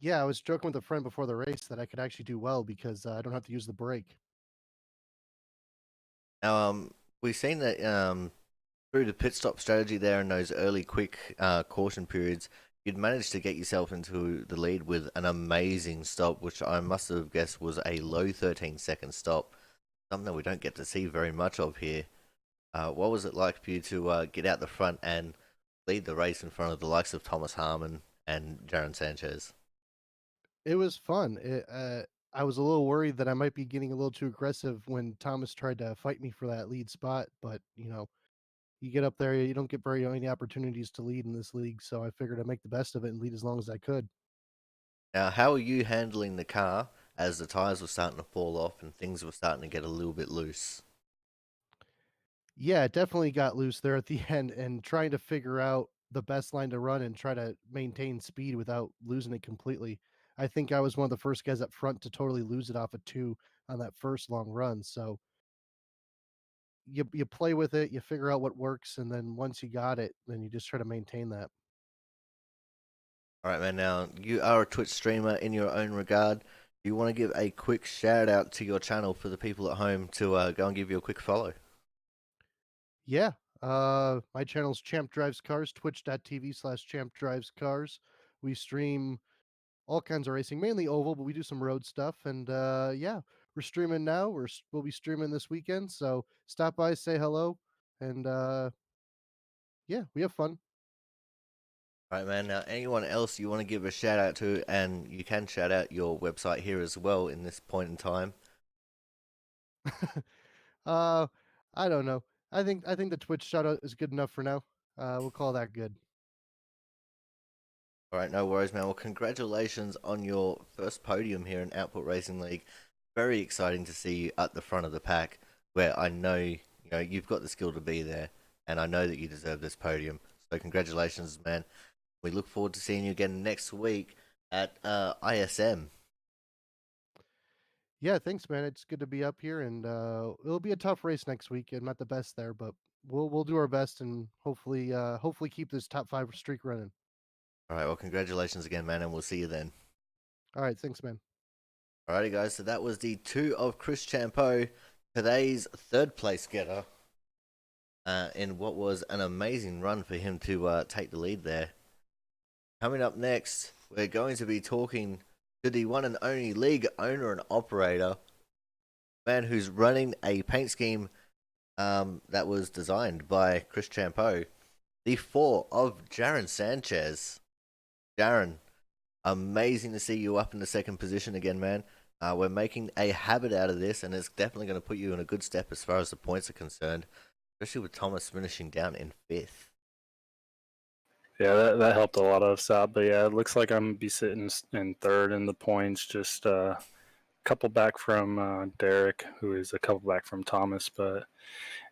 Yeah, I was joking with a friend before the race that I could actually do well because I don't have to use the brake. Now, we've seen that through the pit stop strategy there in those early quick caution periods, you'd managed to get yourself into the lead with an amazing stop, which I must have guessed was a low 13-second stop, something that we don't get to see very much of here. What was it like for you to get out the front and lead the race in front of the likes of Thomas Harmon and Jaron Sanchez? It was fun. I was a little worried that I might be getting a little too aggressive when Thomas tried to fight me for that lead spot, but you get up there, you don't get very many opportunities to lead in this league, so I figured I'd make the best of it and lead as long as I could. Now, how are you handling the car as the tyres were starting to fall off and things were starting to get a little bit loose? Yeah, it definitely got loose there at the end, and trying to figure out the best line to run and try to maintain speed without losing it completely. I think I was one of the first guys up front to totally lose it off of two on that first long run. So you play with it, you figure out what works, and then once you got it, then you just try to maintain that. All right, man. Now, you are a Twitch streamer in your own regard. Do you want to give a quick shout out to your channel for the people at home to go and give you a quick follow? Yeah. My channel's Champ Drives Cars, twitch.tv/Champ Drives Cars. We stream all kinds of racing, mainly oval, but we do some road stuff. And yeah, we're streaming now. We'll be streaming this weekend. So stop by, say hello, and yeah, we have fun. All right, man. Now, anyone else you want to give a shout out to, and you can shout out your website here as well in this point in time. uh, I don't know. I think the Twitch shout out is good enough for now. We'll call that good. All right, no worries, man. Well, congratulations on your first podium here in Output Racing League. Very exciting to see you at the front of the pack, where I know you've got the skill to be there, and I know that you deserve this podium. So congratulations, man. We look forward to seeing you again next week at ISM. Yeah, thanks, man. It's good to be up here, and it'll be a tough race next week. I'm not the best there, but we'll do our best and hopefully keep this top five streak running. All right, well, congratulations again, man, and we'll see you then. All right, thanks, man. Alrighty, guys, so that was the two of Chris Champeau, today's third place getter, in what was an amazing run for him to take the lead there. Coming up next, we're going to be talking to the one and only league owner and operator, man who's running a paint scheme that was designed by Chris Champeau, the four of Jaron Sanchez. Jaron, amazing to see you up in the second position again, man. We're making a habit out of this, and it's definitely going to put you in a good step as far as the points are concerned, especially with Thomas finishing down in fifth. Yeah, that helped a lot of us out. But yeah, it looks like I'm going to be sitting in third in the points, just a couple back from Derek, who is a couple back from Thomas. But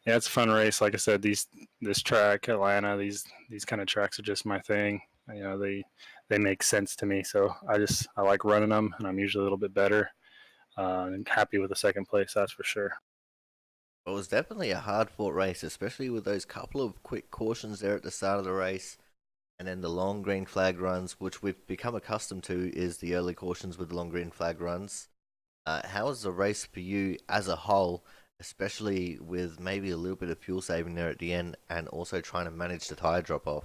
yeah, it's a fun race. Like I said, this track, Atlanta, these kind of tracks are just my thing. They make sense to me. So I like running them, and I'm usually a little bit better. And happy with the second place, that's for sure. It was definitely a hard-fought race, especially with those couple of quick cautions there at the start of the race, and then the long green flag runs, which we've become accustomed to, is the early cautions with the long green flag runs. How was the race for you as a whole, especially with maybe a little bit of fuel saving there at the end, and also trying to manage the tire drop off?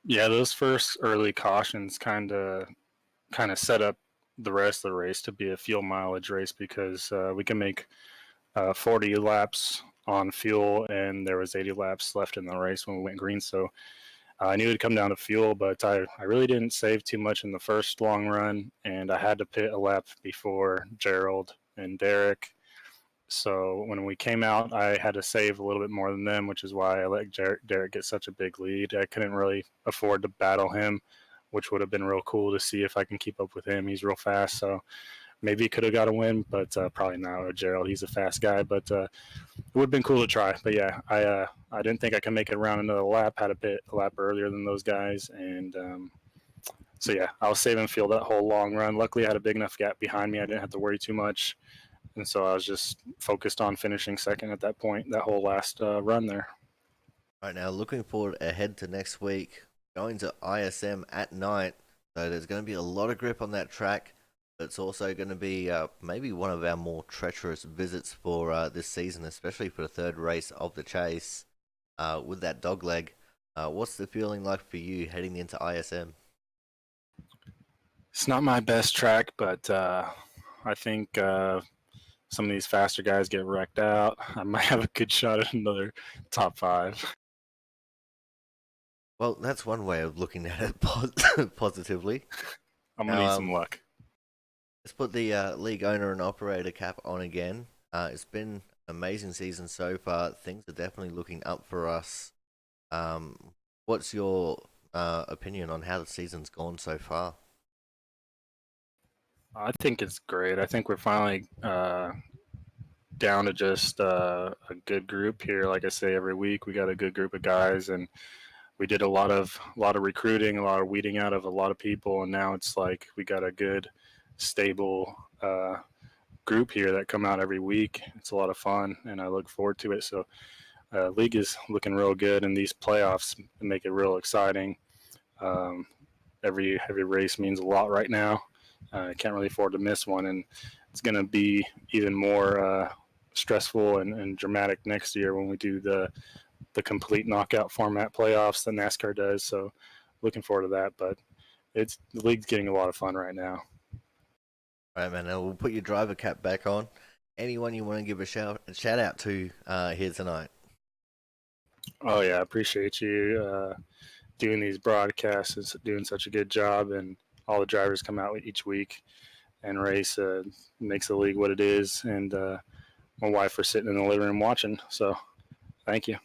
Yeah, those first early cautions kind of set up the rest of the race to be a fuel mileage race because we can make 40 laps on fuel, and there was 80 laps left in the race when we went green. So I knew it'd come down to fuel, but I really didn't save too much in the first long run, and I had to pit a lap before Gerald and Derek. So when we came out, I had to save a little bit more than them, which is why I let Derek get such a big lead. I couldn't really afford to battle him, which would have been real cool to see if I can keep up with him. He's real fast, so maybe he could have got a win, but probably not with Gerald. He's a fast guy, but it would have been cool to try. But yeah, I didn't think I could make it around another lap. Had to pit a lap earlier than those guys, and so yeah, I was saving fuel that whole long run. Luckily, I had a big enough gap behind me. I didn't have to worry too much, and so I was just focused on finishing second at that point. That whole last run there. Right now, looking forward ahead to next week, going to ISM at night. So there's going to be a lot of grip on that track. It's also going to be maybe one of our more treacherous visits for this season, especially for the third race of the chase with that dog leg. What's the feeling like for you heading into ISM? It's not my best track, but I think some of these faster guys get wrecked out. I might have a good shot at another top 5. Well, that's one way of looking at it positively. I'm gonna need some luck. Let's put the league owner and operator cap on again. It's been an amazing season so far. Things are definitely looking up for us. What's your opinion on how the season's gone so far? I think it's great. I think we're finally down to just a good group here. Like I say, every week we got a good group of guys, and we did a lot of recruiting, a lot of weeding out of a lot of people, and now it's like we got a good, stable group here that come out every week. It's a lot of fun, and I look forward to it. So, league is looking real good, and these playoffs make it real exciting. Um, every race means a lot right now. I can't really afford to miss one, and it's going to be even more stressful and dramatic next year when we do the complete knockout format playoffs that NASCAR does. So, looking forward to that. But the league's getting a lot of fun right now. All right, man. Now we'll put your driver cap back on. Anyone you want to give a shout out to here tonight? Oh yeah, I appreciate you doing these broadcasts. It's doing such a good job, and all the drivers come out each week and race. Makes the league what it is, and my wife was sitting in the living room watching. So, thank you.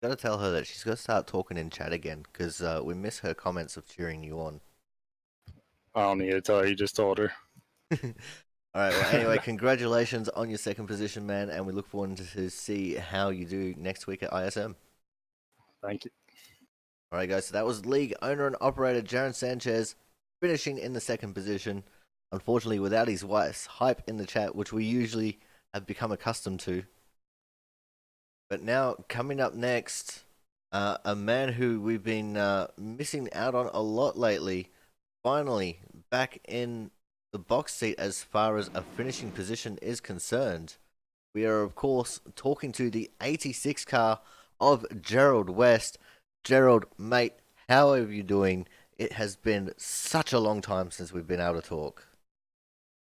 Gotta tell her that she's got to start talking in chat again because we miss her comments of cheering you on. I don't need to tell her. You just told her. All right. Well, anyway, congratulations on your second position, man, and we look forward to see how you do next week at ISM. Thank you. All right, guys. So that was league owner and operator Jaron Sanchez finishing in the second position. Unfortunately, without his wife's hype in the chat, which we usually have become accustomed to. But now, coming up next, a man who we've been missing out on a lot lately, finally back in the box seat as far as a finishing position is concerned. We are, of course, talking to the 86 car of Gerald West. Gerald, mate, how are you doing? It has been such a long time since we've been able to talk.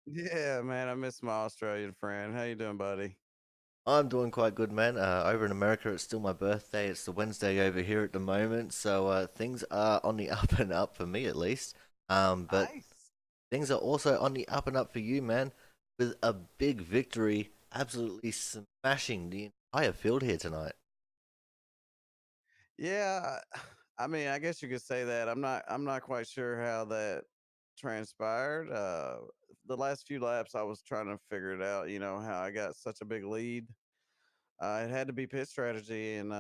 Yeah, man, I miss my Australian friend. How you doing, buddy? I'm doing quite good, man. Over in America, it's still my birthday. It's the Wednesday over here at the moment, so things are on the up and up for me, at least. But Nice. things are also on the up and up for you, man, with a big victory, absolutely smashing the entire field here tonight. Yeah, I mean, I guess you could say that. I'm not quite sure how that transpired. The last few laps I was trying to figure it out, how I got such a big lead. It had to be pit strategy, and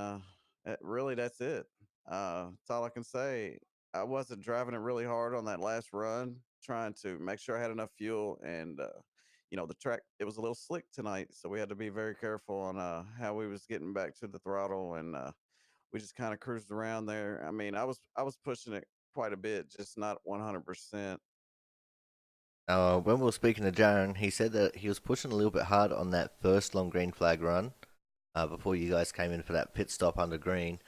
really that's it. That's all I can say. I wasn't driving it really hard on that last run, trying to make sure I had enough fuel, and the track it was a little slick tonight, so we had to be very careful on how we was getting back to the throttle, and we just kind of cruised around there. I mean, I was pushing it quite a bit, just not 100%. When we were speaking to Jaron, he said that he was pushing a little bit hard on that first long green flag run before you guys came in for that pit stop under green.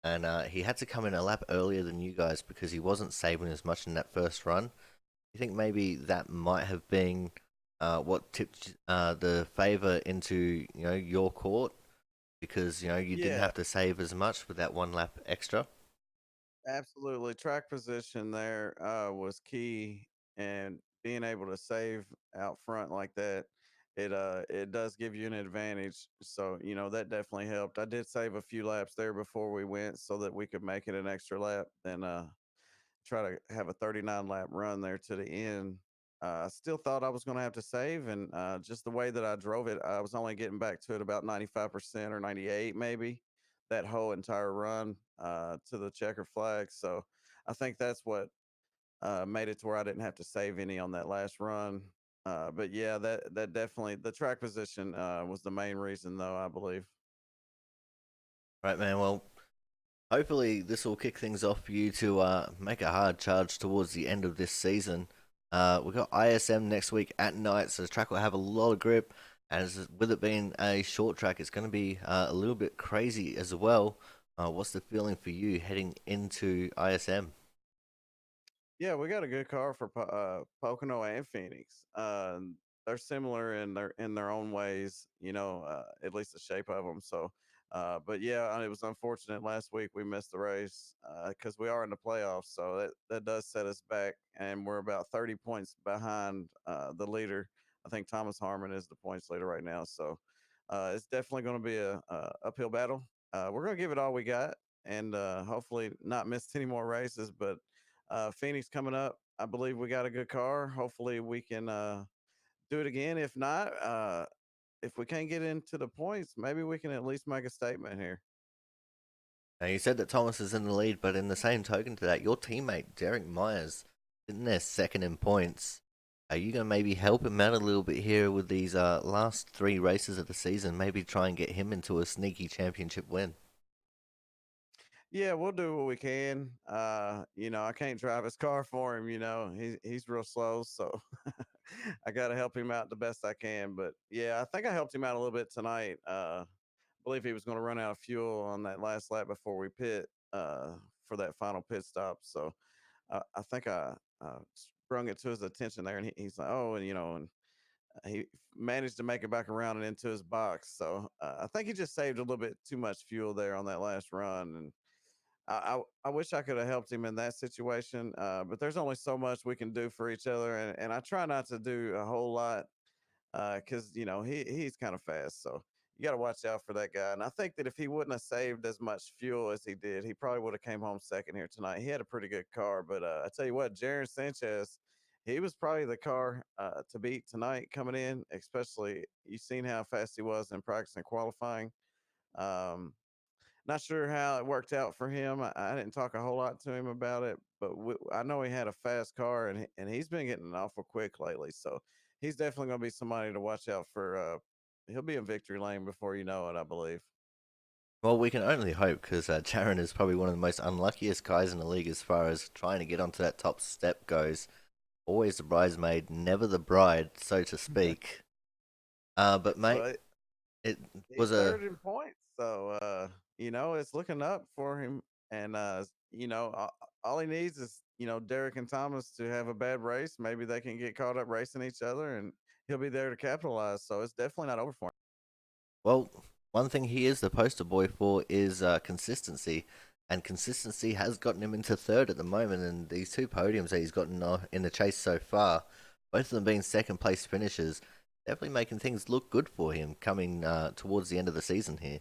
And he had to come in a lap earlier than you guys because he wasn't saving as much in that first run. You think maybe that might have been what tipped the favor into your court because you didn't Yeah, have to save as much with that one lap extra. absolutely. Track position there was key, and being able to save out front like that, it does give you an advantage. So that definitely helped. I did save a few laps there before we went, so that we could make it an extra lap. Then try to have a 39 lap run there to the end. I still thought I was going to have to save, and just the way that I drove it, I was only getting back to it about 95% or 98 maybe that whole entire run to the checker flag. So I think that's what made it to where I didn't have to save any on that last run. But yeah, that definitely the track position was the main reason, though, I believe. Right, man. Well, Hopefully, this will kick things off for you to make a hard charge towards the end of this season. We've got ISM next week at night, so the track will have a lot of grip. And with it being a short track, it's going to be a little bit crazy as well. What's the feeling for you heading into ISM? Yeah, we got a good car for Pocono and Phoenix. They're similar in their own ways, at least the shape of them. So, but yeah, it was unfortunate last week we missed the race because we are in the playoffs. So that does set us back, and we're about 30 points behind the leader. I think Thomas Harmon is the points leader right now. So, it's definitely going to be a uphill battle. We're going to give it all we got, and hopefully not miss any more races, but Phoenix coming up. I believe we got a good car. Hopefully we can do it again. If not, if we can't get into the points, maybe we can at least make a statement here. Now, you said that Thomas is in the lead, but in the same token to that, your teammate, Derek Myers, sitting there second in points. Are you going to maybe help him out a little bit here with these last 3 races of the season? Maybe try and get him into a sneaky championship win? Yeah, we'll do what we can. I can't drive his car for him. He's real slow, so I got to help him out the best I can. But yeah, I think I helped him out a little bit tonight. I believe he was going to run out of fuel on that last lap before we pit for that final pit stop. So I think I sprung it to his attention there, and he's like, "Oh," and he managed to make it back around and into his box. So I think he just saved a little bit too much fuel there on that last run, and I wish I could have helped him in that situation, but there's only so much we can do for each other, and I try not to do a whole lot because he's kind of fast, so you got to watch out for that guy. And I think that if he wouldn't have saved as much fuel as he did, he probably would have came home second here tonight. He had a pretty good car, but I tell you what, Jaron Sanchez, he was probably the car to beat tonight coming in. Especially you seen how fast he was in practice and qualifying. Um, Not sure how it worked out for him. I didn't talk a whole lot to him about it, but I know he had a fast car, and he's been getting awful quick lately. So he's definitely going to be somebody to watch out for. He'll be in victory lane before you know it, I believe. Well, we can only hope because Jaron is probably one of the most unluckiest guys in the league as far as trying to get onto that top step goes. Always the bridesmaid, never the bride, so to speak. But mate, Well, it he's was a third in points, so it's looking up for him. And all he needs is Derek and Thomas to have a bad race. Maybe they can get caught up racing each other, and he'll be there to capitalize. So it's definitely not over for him. well. One thing he is the poster boy for is consistency, and consistency has gotten him into third at the moment. And these 2 podiums that he's gotten in the chase so far, both of them being second place finishes, definitely making things look good for him coming towards the end of the season here.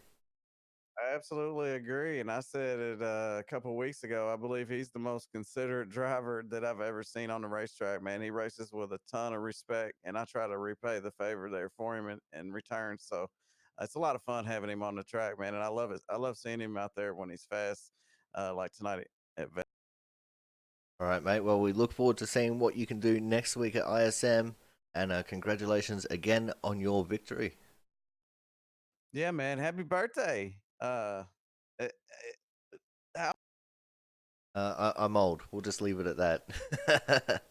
I absolutely agree. And I said it a couple of weeks ago. I believe he's the most considerate driver that I've ever seen on the racetrack, man. He races with a ton of respect, and I try to repay the favor there for him in return. So it's a lot of fun having him on the track, man. And I love it. I love seeing him out there when he's fast, like tonight at All right, mate. Well, we look forward to seeing what you can do next week at ISM, and congratulations again on your victory. Yeah, man. Happy birthday. Eh, how- I'm old. We'll just leave it at that.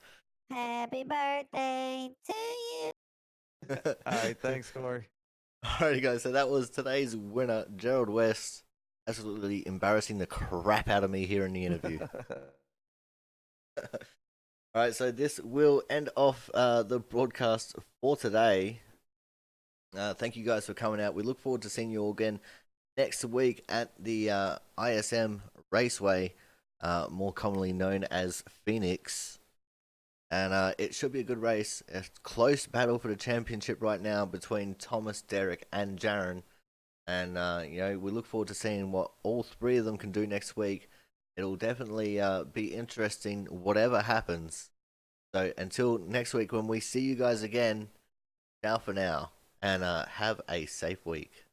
Happy birthday to you. all right. Thanks, Corey. Alrighty, guys. So that was today's winner, Gerald West. Absolutely embarrassing the crap out of me here in the interview. Alright, so this will end off the broadcast for today. Thank you guys for coming out. We look forward to seeing you all again next week at the ISM Raceway, more commonly known as Phoenix. And it should be a good race. A close battle for the championship right now between Thomas, Derek, and Jaron. And, we look forward to seeing what all 3 of them can do next week. It'll definitely be interesting, whatever happens. So until next week when we see you guys again, ciao for now. And have a safe week.